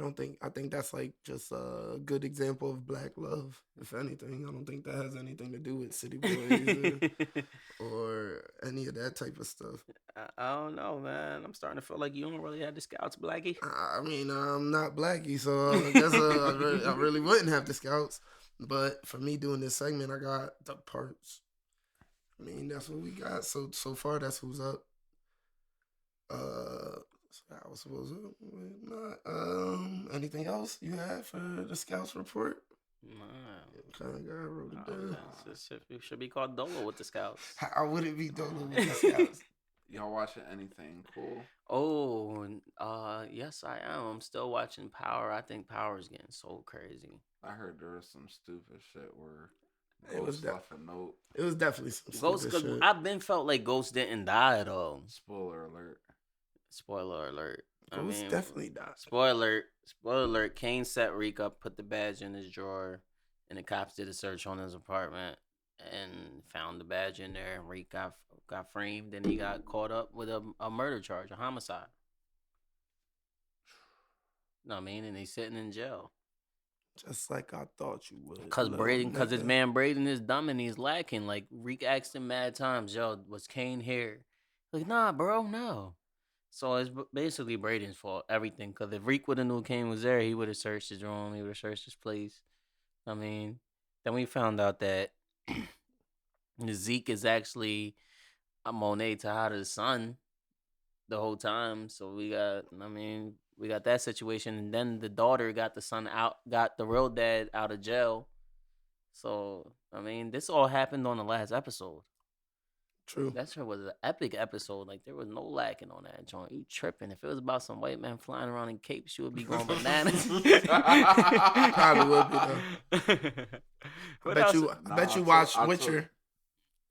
think that's like just a good example of black love. If anything, I don't think that has anything to do with City Boys or any of that type of stuff. I don't know, man. I'm starting to feel like you don't really have the scouts, Blackie. I mean, I'm not Blackie, so I guess I really wouldn't have the scouts. But for me doing this segment, I got the parts. I mean, that's what we got. So far, that's who's up. I was supposed to not. Anything else you had for the scouts report? Nah. Okay, I wrote it down. It should be called Dolo with the scouts. How would it be Dolo with the scouts? Y'all watching anything cool? Oh, yes, I am. I'm still watching Power. I think Power is getting so crazy. I heard there was some stupid shit where It was Ghost left a note. It was definitely some Ghost. stupid shit. I've been felt like Ghost didn't die though. Spoiler alert. Spoiler alert. Ghost definitely died. Spoiler alert. Kane set Reek up, put the badge in his drawer, and the cops did a search on his apartment and found the badge in there. And Reek got framed, and he got caught up with a murder charge, a homicide. Know what I mean? And he's sitting in jail. Just like I thought you would. Cause little Braden, cause his nigga. man Braden is dumb and he's lacking. Like Reek asked him mad times, "Yo, was Kane here?" Like, nah, bro, no. So it's basically Braden's fault, everything. Cause if Reek would have knew Kane was there, he would have searched his room, he would have searched his place. I mean, then we found out that Zeke is actually a Monet Tejada's son the whole time. So we got that situation, and then the daughter got the son out, got the real dad out of jail. So I mean, this all happened on the last episode. True. That sure was an epic episode. Like there was no lacking on that joint. You tripping? If it was about some white man flying around in capes, you would be going bananas. Probably would be though. I bet you watched Witcher.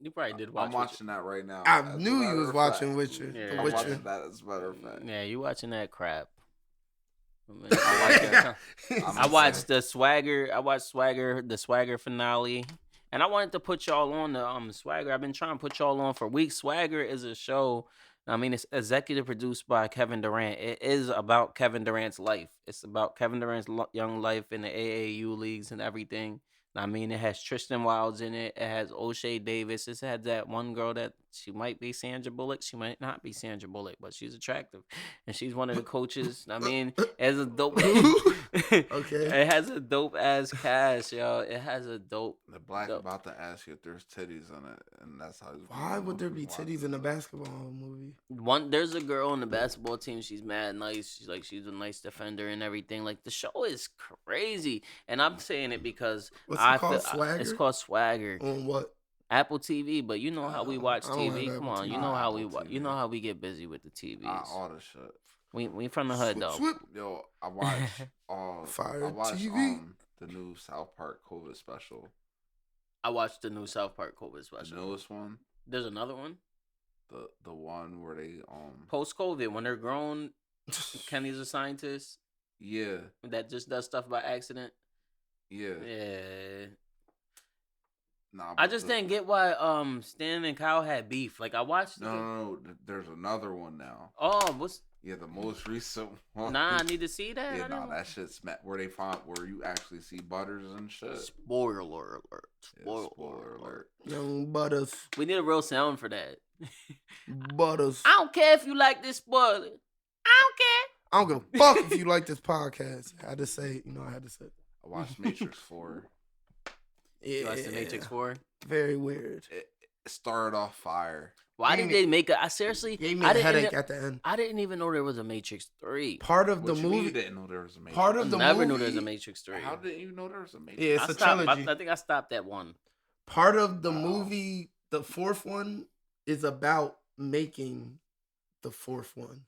You probably did watch. I'm watching that right now. I knew you was watching Witcher. Yeah, The I'm Witcher. watching that as a matter of fact. Yeah, you watching that crap. I watched the Swagger. I watched Swagger, the Swagger finale, and I wanted to put y'all on the Swagger. I've been trying to put y'all on for weeks. Swagger is a show. I mean, it's executive produced by Kevin Durant. It is about Kevin Durant's life. It's about Kevin Durant's young life in the AAU leagues and everything. I mean, it has Tristan Wilds in it. It has O'Shea Davis. It had that one girl that she might be Sandra Bullock. She might not be Sandra Bullock, but she's attractive. And she's one of the coaches. I mean, it has a dope. Okay. It has a dope ass cast, yo. It has a dope. The Black about to ask you if there's titties on it, and that's how. Why would there be titties in a basketball movie? There's a girl on the basketball team. She's mad nice. She's a nice defender and everything. Like the show is crazy, and I'm saying it because What's it called? Swagger? It's called Swagger. On what? Apple TV, but you know how we watch I don't TV. have Come Apple on, TV. you know how we Apple TV. you know how we get busy with the TVs. All the shit. We from the hood though. Swip. Yo, I watched Fire I watched TV. The new South Park COVID special. I watched the new South Park COVID The special. newest one. There's another one. The one where they Post COVID, when they're grown, Kenny's a scientist yeah that just does stuff by accident. yeah. Nah, I just didn't get why Stan and Kyle had beef. Like I watched. No. There's another one now. Oh, what's? Yeah, the most recent one. Nah, I need to see that. Yeah, that shit's where they found where you actually see Butters and shit. Spoiler alert! Yeah, spoiler alert. Young Butters. We need a real sound for that. Butters. I don't care if you like this spoiler. I don't care. I don't give a fuck if you like this podcast. I had to say, I had to say. I watched Matrix 4. Yeah. You watched the Matrix 4? Very weird. It started off fire. Why did they make I seriously? Gave me a headache at the end. I didn't even know there was a Matrix 3. Part of the What you mean movie. you didn't know there was a Matrix? Part of the Never movie. knew there was a Matrix 3. How didn't you know there was a Matrix? Yeah, it's I a stopped, trilogy. I think I stopped at 1. Part of the movie, the fourth one, is about making the fourth one.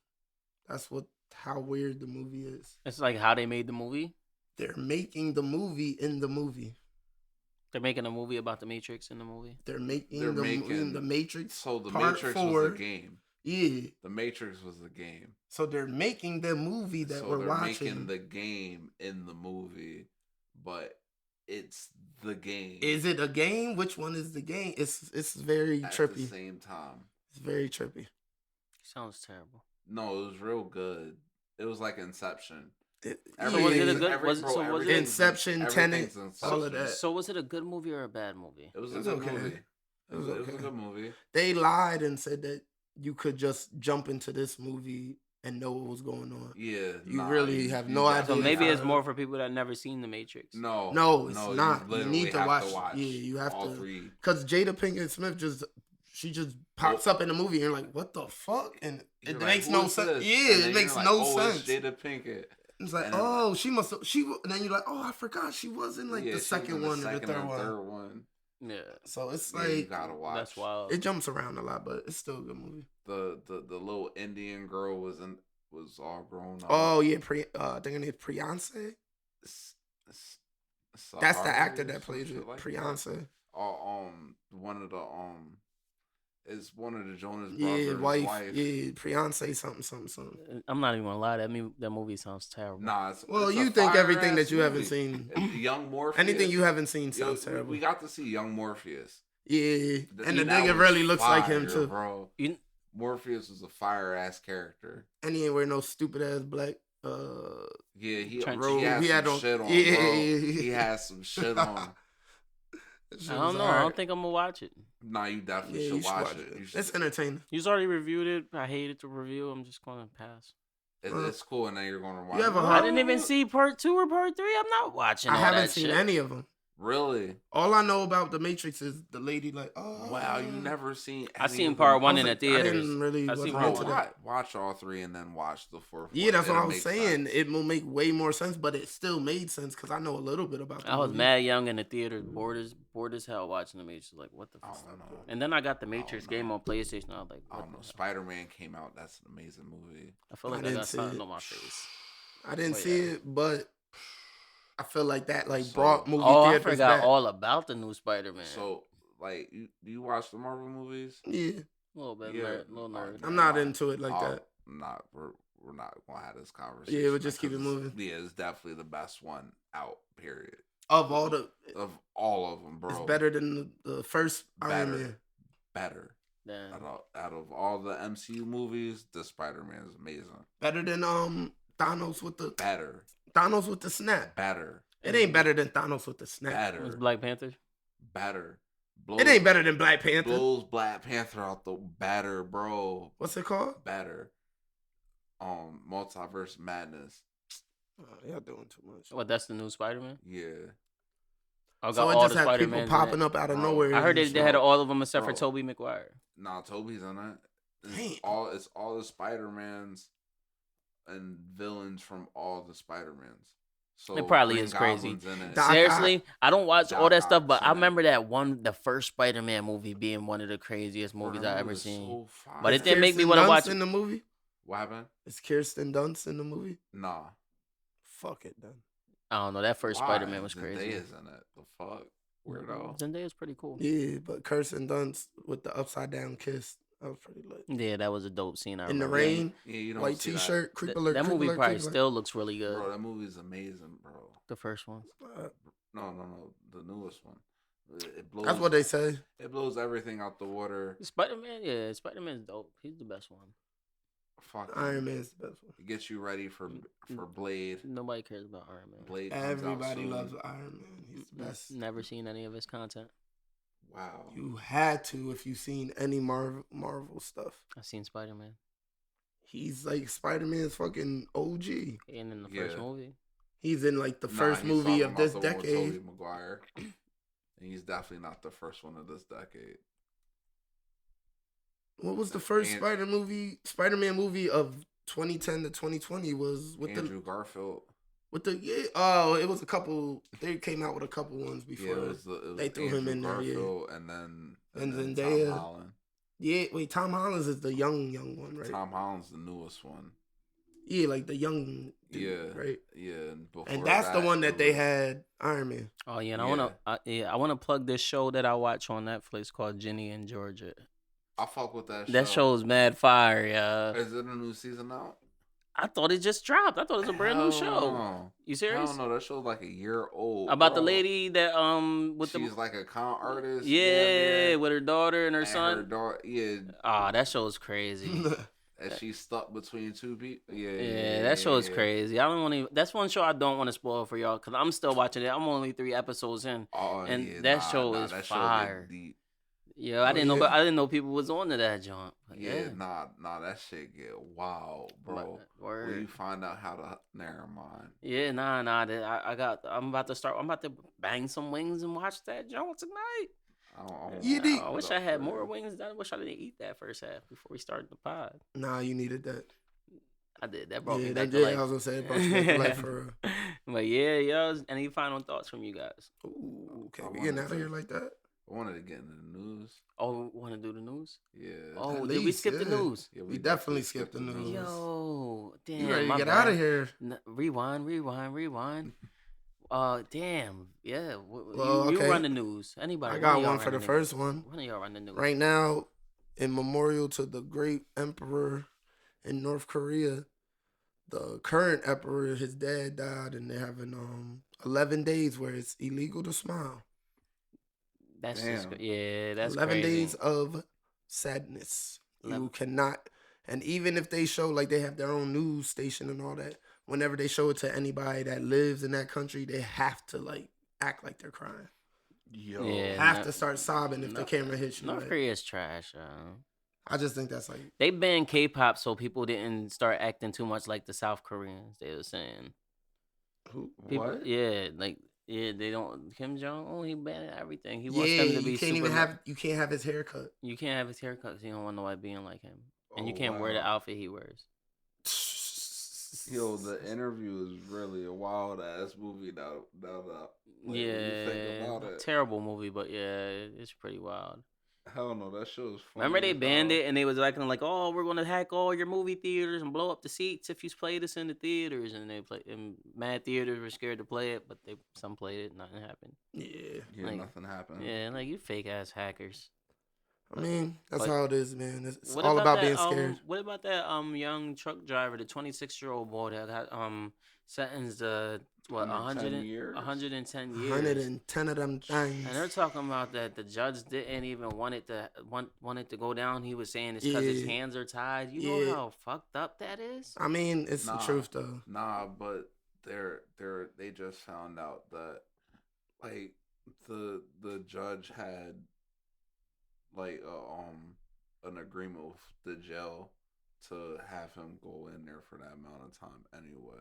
That's how weird the movie is. It's like how they made the movie. They're making the movie in the movie. They're making a movie about the Matrix in the movie. They're making making the Matrix. So the Part Matrix 4. was the game. Yeah. The Matrix was the game. So they're making the movie that we're watching. Making the game in the movie, but it's the game. Is it a game? Which one is the game? It's very at trippy. the same time. It's very trippy. Sounds terrible. No, it was real good. It was like Inception. was it a good- was it- Inception, Tenet, all of that. So was it a good movie or a bad movie? It was It a was good okay. movie. It was a okay. good movie. They lied and said that you could just jump into this movie and know what was going on. Yeah. You really have no idea. So maybe it's Yeah. more for people that never seen the Matrix. No, It's not. You literally need to have watch. Yeah, you have all to. three. Because Jada Pinkett Smith just pops up in the movie and you're like, what the fuck? And You're it like, makes "Who no is sense. this?" Yeah, And then it makes you're no like, "Oh, sense. it's Jada Pinkett. It's like, And oh, and then you're like, oh, I forgot she was in like Yeah, the she was second in the one or the second third and one. third one. Yeah. So it's Yeah, you like gotta watch. That's wild. it jumps around a lot, but it's still a good movie. The little Indian girl was all grown up. Oh yeah, I think her name's Priyanse. That's the actor that plays it, Priyanse. One of the is one of the Jonas Brothers' Yeah, wife. Yeah, Priyanse something. I'm not even gonna lie. That movie sounds terrible. Nah, Well, it's a you think everything fire-ass that you haven't movie. seen, Young Morpheus. anything you haven't seen Yo, sounds terrible. we got to see Young Morpheus. Yeah, and the That nigga was really looks like him fire, too. bro. You- Morpheus was a fire ass character. And he ain't wear no stupid ass black Yeah, he Trench. he had He some had on- shit on, yeah, bro. yeah, He had some shit on. That shit I was don't know. I alright. don't think I'm gonna watch it. Nah, you definitely Yeah, should you should watch it. You should. It's entertaining. You've already reviewed it. I hated to review. I'm just gonna pass. It's cool, and then you're gonna watch. You ever it. heard- I didn't even see part 2 or part 3. I'm not watching. I all haven't that seen shit. any of them. Really? All I know about The Matrix is the lady like, oh Wow, you never seen? I any seen of part them? 1 I in the was like, I theaters. didn't really I seen wasn't part into one. that. Watch all 3 and then watch the 4th. Yeah, that's what It'll I was make saying. sense. It will make way more sense, but it still made sense because I know a little bit about. I was mad young in the theater, bored as hell watching the Matrix. Like, what the I fuck? don't know. And then I got the Matrix know. game on PlayStation. I was like, I what don't know. the hell? Spider-Man came out. That's an amazing movie. I feel I like I didn't got see something it. on my face. I didn't Oh, see yeah. it, but I feel like that So- brought movie Oh, I theaters forgot back. all about the new Spider-Man. So, like, do you watch the Marvel movies? Yeah, a little bit, Yeah. little nerd. I'm not into it like that. Not we're not gonna have this conversation. Yeah, we'll just keep it because moving. Yeah, it's definitely the best one out. Period. Of all the, Of all of them, bro. it's better than the first Iron Better. Man. Better. Damn. Out of all the MCU movies, the Spider-Man is amazing. Better than Thanos with the snap. Better. It ain't better than Thanos with the snap. Better. Was Black Panther? Better. It ain't better than Black Panther. Blows Black Panther out the better, bro. What's it called? Better. Multiverse Madness. Oh, y'all doing too much. What? That's the new Spider-Man. Yeah. I got So it all just the has people Spider-Mans. popping up out of Bro, nowhere. I heard and they shit. had all of them except for Bro. Tobey Maguire. Nah, Toby's in it. Damn. It's all the Spider-Mans and villains from all the Spider-Mans. So It probably Green is crazy. Goblin's in it. Doc Seriously, I don't watch all that Doc stuff, but Ock's I in it. remember the first Spider-Man movie being one of the craziest Bro, movies that I ever movie was seen. so fire. But it Is didn't make me Kirsten wanna Dunst watch in the movie. What happened? Is Kirsten Dunst in the movie? Nah. Fuck it then. I don't know. That first Why? Spider-Man was crazy. Zendaya's in it. The fuck? Weirdo. Zendaya's pretty cool. Yeah, but Kirsten Dunst with the upside down kiss. That was pretty lit. Yeah, that was a dope scene. I In the remember. rain, Yeah, you don't white see t-shirt, creep alert. That creep movie alert, probably creep alert. still looks really That. good. Bro, that movie's amazing, bro. The first one. No. The newest one. It blows. That's what they say. It blows everything out the water. Spider-Man, yeah, Spider-Man's dope. He's the best one. Fuck. Iron Man's the best one. It gets you ready for Blade. Nobody cares about Iron Man. Blade. comes out Everybody soon. loves Iron Man. He's the best. Never seen any of his content. Wow. You had to if you've seen any Marvel stuff. I've seen Spider-Man. He's like Spider-Man's fucking OG. And in the first Yeah. movie. He's in like the Nah, first he's movie talking of about this the one with decade. Tobey Maguire. And he's definitely not the first one of this decade. What was the first And- Spider-Man movie of 2010 to 2020 was with Andrew Garfield. it was a couple. They came out with a couple ones before. Yeah, it was they threw him in there, yeah. Garfield, and then And Tom Zendaya. Holland. Yeah, wait, Tom Holland is the young one, right? Tom Holland's the newest one. Yeah, like the young dude, Yeah. right? Yeah, and before And that's the one that it they was- had Iron Man. Oh yeah, and Yeah. I wanna plug this show that I watch on Netflix called Ginny and Georgia. I fuck with that show. That show is mad fire, yeah. Is it a new season out? I thought it just dropped. I thought it was a brand new show. No. You I serious? don't know. That show's like a year old. About the bro. lady that with She's the like a con artist. yeah, with her daughter and her and son. Her daughter, yeah, Ah, that show is crazy. and she's stuck between two people. Yeah, that show is yeah. crazy. I don't want to. That's one show I don't want to spoil for y'all because I'm still watching it. I'm only 3 episodes in. Oh, And yeah, that show is that fire. get deep. Yeah, I Oh, didn't know, yeah. but I didn't know people was on to that joint. But Yeah, nah, that shit get wild, bro. But- When word. you find out how to never mind. Yeah, nah. I'm about to start. I'm about to bang some wings and watch that joint tonight. I wish I had more wings. I wish I didn't eat that first half before we started the pod. Nah, you needed that. I did. That brought me Yeah, back that to did. life. I was gonna say it brought you back to life for real. But yeah, yo. Any final thoughts from you guys? Ooh, okay, I we getting wanted out of to- here like that. I wanted to get into the news. Oh, want to do the news? Yeah. Oh, At did we least, skip the yeah. news? Yeah, we definitely skipped the news. Yo, damn. You ready to my get bad. out of here? Rewind. Damn. Yeah. Well, you okay. run the news. Anybody? I one got of y'all one for run the news. first one. One of y'all run the news. Right now, in memorial to the great emperor in North Korea, the current emperor, his dad died, and they're having 11 days where it's illegal to smile. That's Damn. just yeah. That's 11 crazy. days of sadness. You 11. cannot, and even if they show like they have their own news station and all that, whenever they show it to anybody that lives in that country, they have to like act like they're crying. Yo, Yeah, Have to start sobbing if the North- camera hits you. North Like, Korea's trash. I just think that's like They banned K-pop so people didn't start acting too much like the South Koreans. They were saying people, what? they don't. Kim Jong Un, he banned everything. He wants them to be you can't super. even have you can't have his haircut. You can't have his haircut 'cause he don't want nobody being like him, and you Oh, can't wear the wow. outfit he wears. Yo, the interview is really a wild ass movie. Now when you think Yeah, about it. terrible movie, but yeah, it's pretty wild. Hell no, that show's funny. Remember they as banned hell. it and they was acting like, oh, we're gonna hack all your movie theaters and blow up the seats if you play this in the theaters, and they play. And mad theaters were scared to play it, but some played it, nothing happened. Yeah, Yeah, like- nothing happened. Yeah, like you fake ass hackers. I mean that's But- how it is, man. It's What all about that, being scared. What about that young truck driver, the 26-year-old boy that got sentenced to what 110 years? 110 years. 110 of them things. And they're talking about that the judge didn't even want it to go down. He was saying it's because his Yeah. hands are tied. You know Yeah. how fucked up that is. I mean, it's the Nah. truth though. Nah, but they just found out that like the judge had like an agreement with the jail to have him go in there for that amount of time anyway.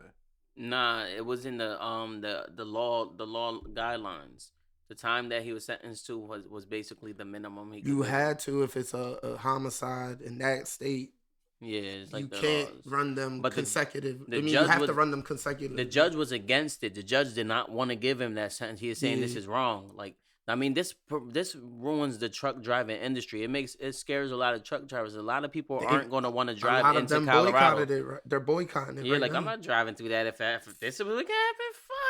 Nah, it was in the law guidelines. The time that he was sentenced to was basically the minimum he could You live. had to if it's a homicide in that state. Yeah, it's like You the can't laws. run them But the consecutive. the I mean, you judge have to was- run them consecutive. The judge was against it. The judge did not want to give him that sentence. He is saying this Yeah. is wrong. Like, I mean, this ruins the truck driving industry. It scares a lot of truck drivers. A lot of people aren't going to want to A drive lot of into them Colorado. boycotted it. Right? They're boycotting it. Yeah, right like now. I'm not driving through that if this would happen.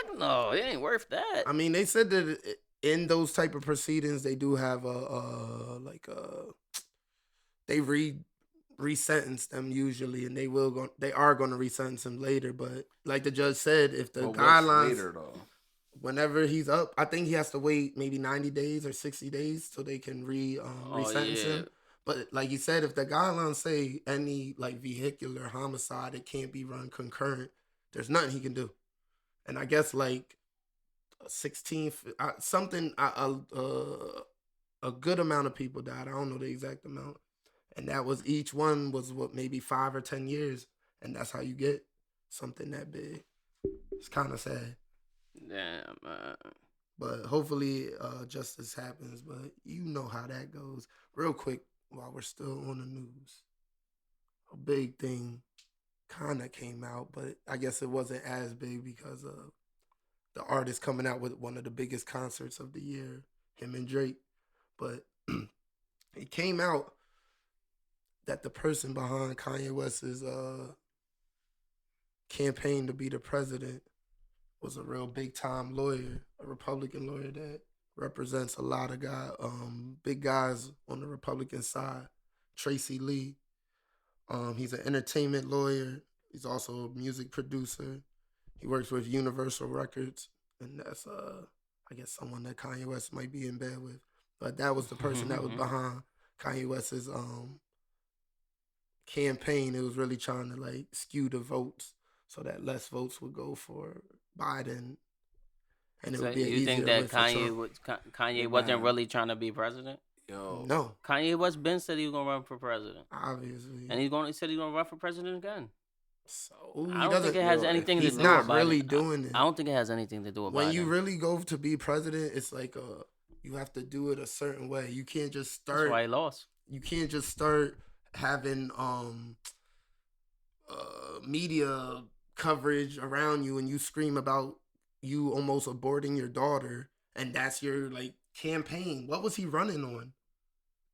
Fuck no, it ain't worth that. I mean, they said that in those type of proceedings, they do have they resentence them usually, and they are going to resentence him later. But like the judge said, if the But what's guidelines, later though? whenever he's up, I think he has to wait maybe 90 days or 60 days so they can resentence him. But like you said, if the guidelines say any like vehicular homicide, it can't be run concurrent. There's nothing he can do. And I guess like 16 something a good amount of people died. I don't know the exact amount, and that was each one was what maybe 5 or 10 years, and that's how you get something that big. It's kind of sad. Damn. But hopefully justice happens. But you know how that goes. Real quick, while we're still on the news, a big thing kind of came out, but I guess it wasn't as big because of the artist coming out with one of the biggest concerts of the year, him and Drake. But it came out that the person behind Kanye West's campaign to be the president was a real big time lawyer, a Republican lawyer that represents a lot of big guys on the Republican side. Tracy Lee. He's an entertainment lawyer. He's also a music producer. He works with Universal Records, and that's I guess someone that Kanye West might be in bed with. But that was the person that was behind Kanye West's campaign. It was really trying to like skew the votes so that less votes would go for Biden, and it So would be an you think easier that win for Trump. Kanye Yeah, wasn't man. really trying to be president? Yo, No, Kanye West been said he was gonna run for president, obviously. and he said he's gonna run for president again. So I don't think it has anything to He's do not with really Biden. doing it. I don't think it has anything to do with When Biden. you really go to be president, it's like you have to do it a certain way. You can't just That's start. why he lost. You can't just start having media coverage around you and you scream about you almost aborting your daughter, and that's your like campaign. What was he running on?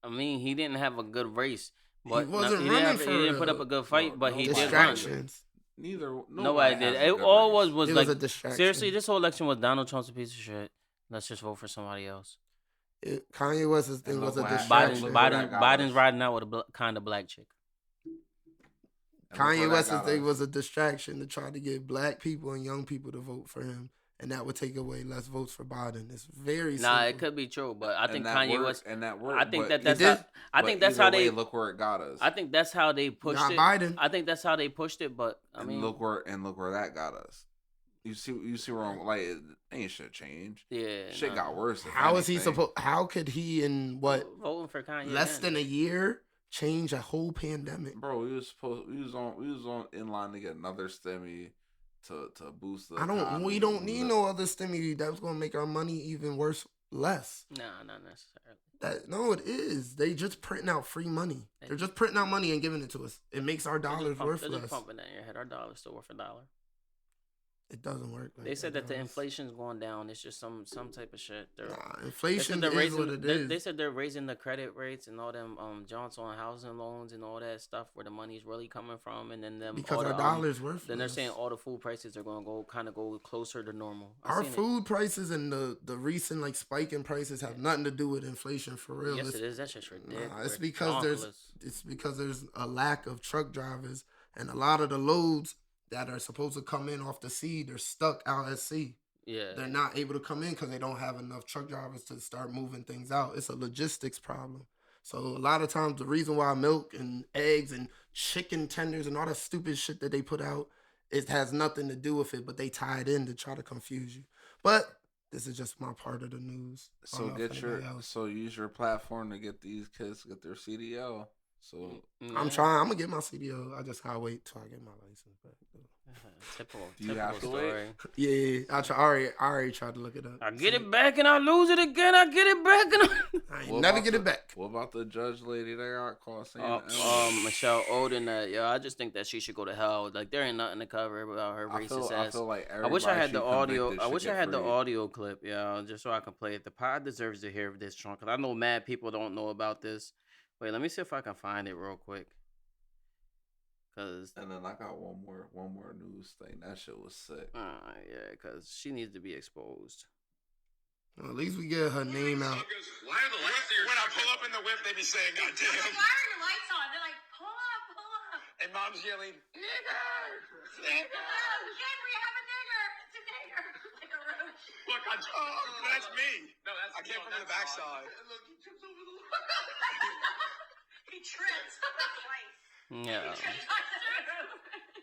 I mean, he didn't have a good race, but wasn't he running didn't, for he didn't put real. up a good fight, No, but he did run. Distractions. Nobody did. has a It good all race. was It like was a distraction. seriously. This whole election was Donald Trump's a piece of shit. Let's just vote for somebody else. Kanye West's thing And was a look what distraction. happened. Look what that got Biden's us. riding out with a kind of black chick. Kanye West's thing was a distraction to try to get black people and young people to vote for him. and that would take away less votes for Biden. It's very Nah, simple. it could be true, but I think that Kanye worked, West. and that worked. I think but that's did. how. I think that's either how way, they. look where it got us. I think that's how they pushed Got it. Biden. I think that's how they pushed it, but I and mean, look where that got us. You see where I'm like, it ain't shit changed. yeah, Shit got worse. if How is he anything. supposed? How could he in what voting for Kanye less again. than a year change a whole pandemic? Bro, we was on in line to get another stimmy to boost the We economy. don't need no other stimuli that's gonna make our money even worse. Less. Nah, not necessarily. No, it is. They just printing out free money. They're just printing out money and giving it to us. It makes our dollars worth They're less. just pumping that in your head. Our dollar's still worth $1. It doesn't work. Like They said that the does. inflation's going down. It's just some type of shit. Inflation they're is raising, what it is. They said they're raising the credit rates and all them Johnson housing loans and all that stuff where the money's really coming from, and then them Because all our the, dollar's worth. Then they're saying all the food prices are going to go closer to normal. Our food prices and the recent like spike in prices have nothing to do with inflation for real. Yes, it is. That's just ridiculous. It's because there's a lack of truck drivers, and a lot of the loads that are supposed to come in off the sea, they're stuck out at sea. Yeah, they're not able to come in because they don't have enough truck drivers to start moving things out. It's a logistics problem. So a lot of times the reason why milk and eggs and chicken tenders and all that stupid shit that they put out, it has nothing to do with it, but they tie it in to try to confuse you. But this is just my part of the news. So use your platform to get these kids to get their CDL. So I'm trying. I'm gonna get my CDL. I just gotta wait till I get my license. But typical story. Yeah, I already tried to look it up. I get it back and I lose it again. I get it back and I ain't never get it back. What about the judge lady that got caught saying? Michelle Odin. I just think that she should go to hell. Like there ain't nothing to cover about her racist ass. I feel like I wish I had the audio. I wish I had the audio clip, just so I can play it. The pod deserves to hear this, Trunk. Cause I know mad people don't know about this. Wait, let me see if I can find it real quick. And then I got one more news thing. That shit was sick. Yeah, because she needs to be exposed. Well, at least we get her name out. Why are the lights here? When I pull up in the whip, they be saying, "God damn." Why are your lights on? They're like, pull up. And mom's yelling, "Nigger, nigger." Oh, shit, we have a nigger. It's a nigger. Like a roach. Look, that's me. No, I came from the backside. Look, he trips over the. He trips twice. Yeah.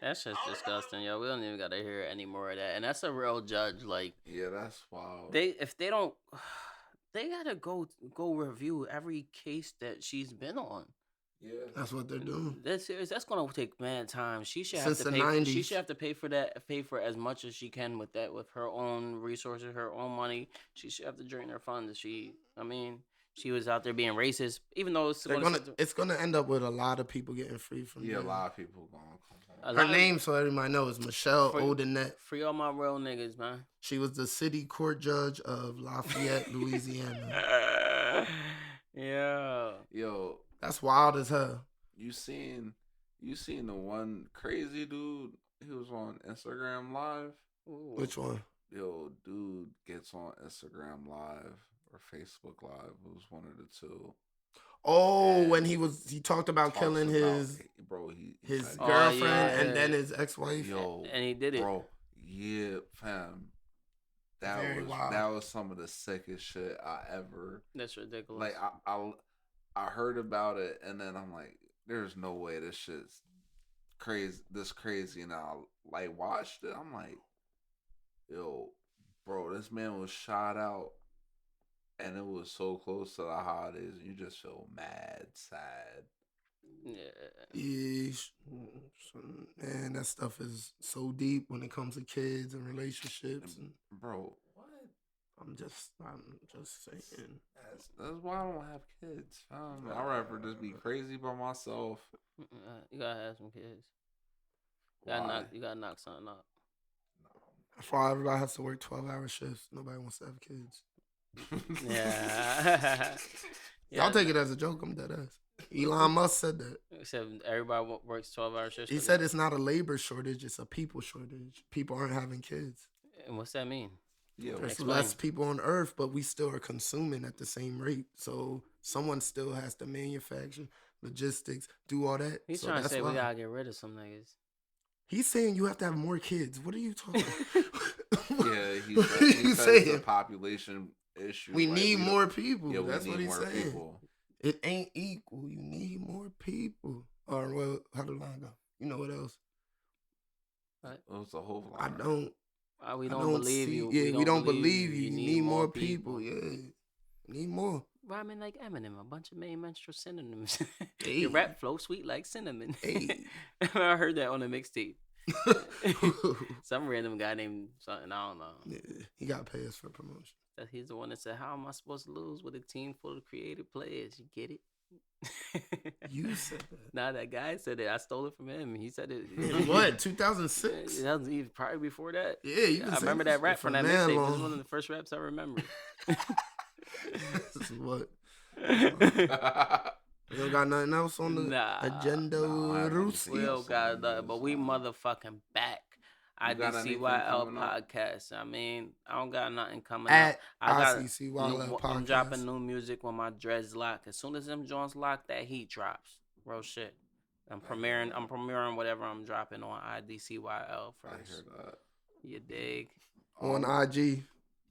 That's just disgusting, yo. We don't even gotta hear any more of that. And that's a real judge. Like, yeah, that's wild. They gotta go review every case that she's been on. Yeah, that's what they're doing. That's serious. That's gonna take mad time. She should Since have to the pay. 90s. She should have to pay for that. Pay for as much as she can with that, with her own resources, her own money. She should have to drain her funds. She was out there being racist, even though it's gonna end up with a lot of people getting free from. Yeah, a lot of people gonna come home. Her name, so everybody knows, is Michelle Odinette. Free all my real niggas, man. She was the city court judge of Lafayette, Louisiana. Yeah. Yo, that's wild as hell. You seen the one crazy dude? He was on Instagram Live. Ooh. Which one? Yo, dude gets on Instagram Live or Facebook Live. It was one of the two. Oh, and when he talked about killing his girlfriend and then his ex-wife. Yo, and he did it, bro. Yeah, fam. That was some of the sickest shit I ever. That's ridiculous. Like I heard about it and then I'm like, there's no way this shit's crazy, and I like watched it. I'm like, yo, bro, this man was shot out. And it was so close to the holidays, you just feel mad, sad. Yeah. Man, that stuff is so deep when it comes to kids and relationships. And bro, what? I'm just saying. That's why I don't have kids. I'd rather just be crazy by myself. You gotta have some kids. You gotta knock something up. That's why everybody has to work 12-hour shifts. Nobody wants to have kids. Yeah. Y'all take it as a joke. I'm dead ass. Elon Musk said that. He said everybody works 12-hour shifts. He said it's not a labor shortage, it's a people shortage. People aren't having kids. And what's that mean? Yeah, there's less people on Earth, but we still are consuming at the same rate. So someone still has to manufacture, logistics, do all that. He's trying to say we gotta get rid of some niggas. He's saying you have to have more kids. What are you talking about? Yeah, he What are you said it's a saying? population issue. We like, need we more don't- people. Yeah, we That's need what he's more saying. people. It ain't equal. You need more people. Or well, how the line go? You know what else? It was a whole lot. I don't. We I don't don't believe see, you. Yeah, we don't believe you. You need more people. Yeah, need more. Rhyming like Eminem, a bunch of main menstrual synonyms. Hey. Your rap flow sweet like cinnamon. Hey. I heard that on a mixtape. Some random guy named something, I don't know. Yeah, he got paid for promotion. That he's the one that said, "How am I supposed to lose with a team full of creative players?" You get it? You said that. Nah, that guy said it. I stole it from him. He said it. In what? 2006? That was even probably before that. Yeah, you. I remember that rap from that mixtape. It was one of the first raps I remember. This is what. You don't got nothing else on the agenda, Rusi? We don't got nothing, but we motherfucking back. You got anything IDCYL coming up? podcast. I mean, I don't got nothing coming At up. I got IDCYL podcast. I'm dropping new music when my dreads lock. As soon as them joints lock, that heat drops. Real shit. I'm premiering whatever I'm dropping on IDCYL I first. hear that. You dig? On IG. I'm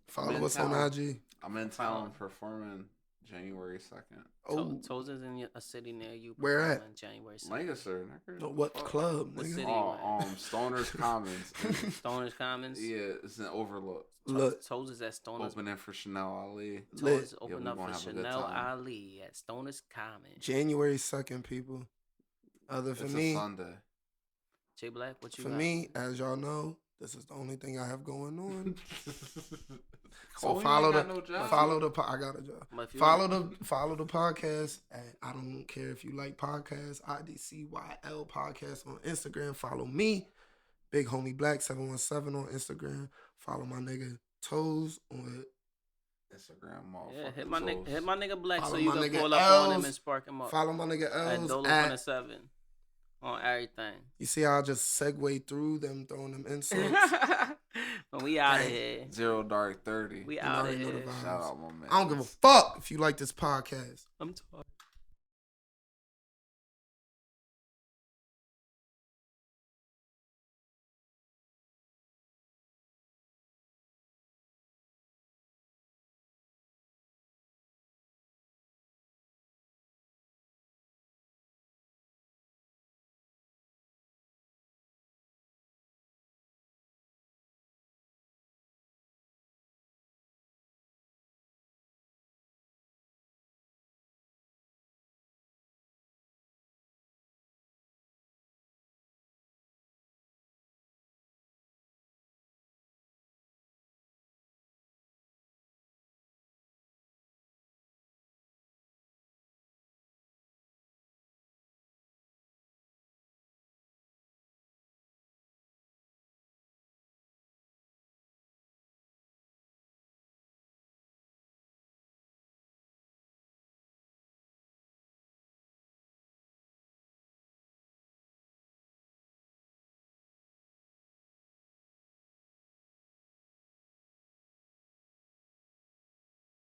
Follow in us on town. IG. I'm in town performing January 2nd. Oh, Toes is in a city near you. Where at? performing January 2nd. Lancaster, nigga. what Fuck. club? What nigga? city? Stoner's Commons. Stoners Commons. Yeah, it's an Overlook. Look, Toes is at Stoners. Opening for Chanel Ali. lit. Toes open we up gonna for have a good Chanel time. Ali at Stoners Commons. January 2nd, people. For It's me, a Sunday. JBlack, what you for got? me, as y'all know, this is the only thing I have going on. So Oh, he follow ain't the got no job. I got a job. But if you Follow the podcast. And I don't care if you like podcasts. IDCYL podcast on Instagram. Follow me, Big Homie Black 717 on Instagram. Follow my nigga Toes on. Instagram, Yeah, motherfucker. hit my nigga Black Follow so you my can nigga pull up on him Els. and spark him up. Follow my nigga At Els DoloFromThe7 on everything. You see how I just segue through them throwing them insults. But we out of Dang. here. Zero Dark 30. We You out of already know the here. vibes. Shout out my man. I don't give a fuck if you like this podcast. I'm tired.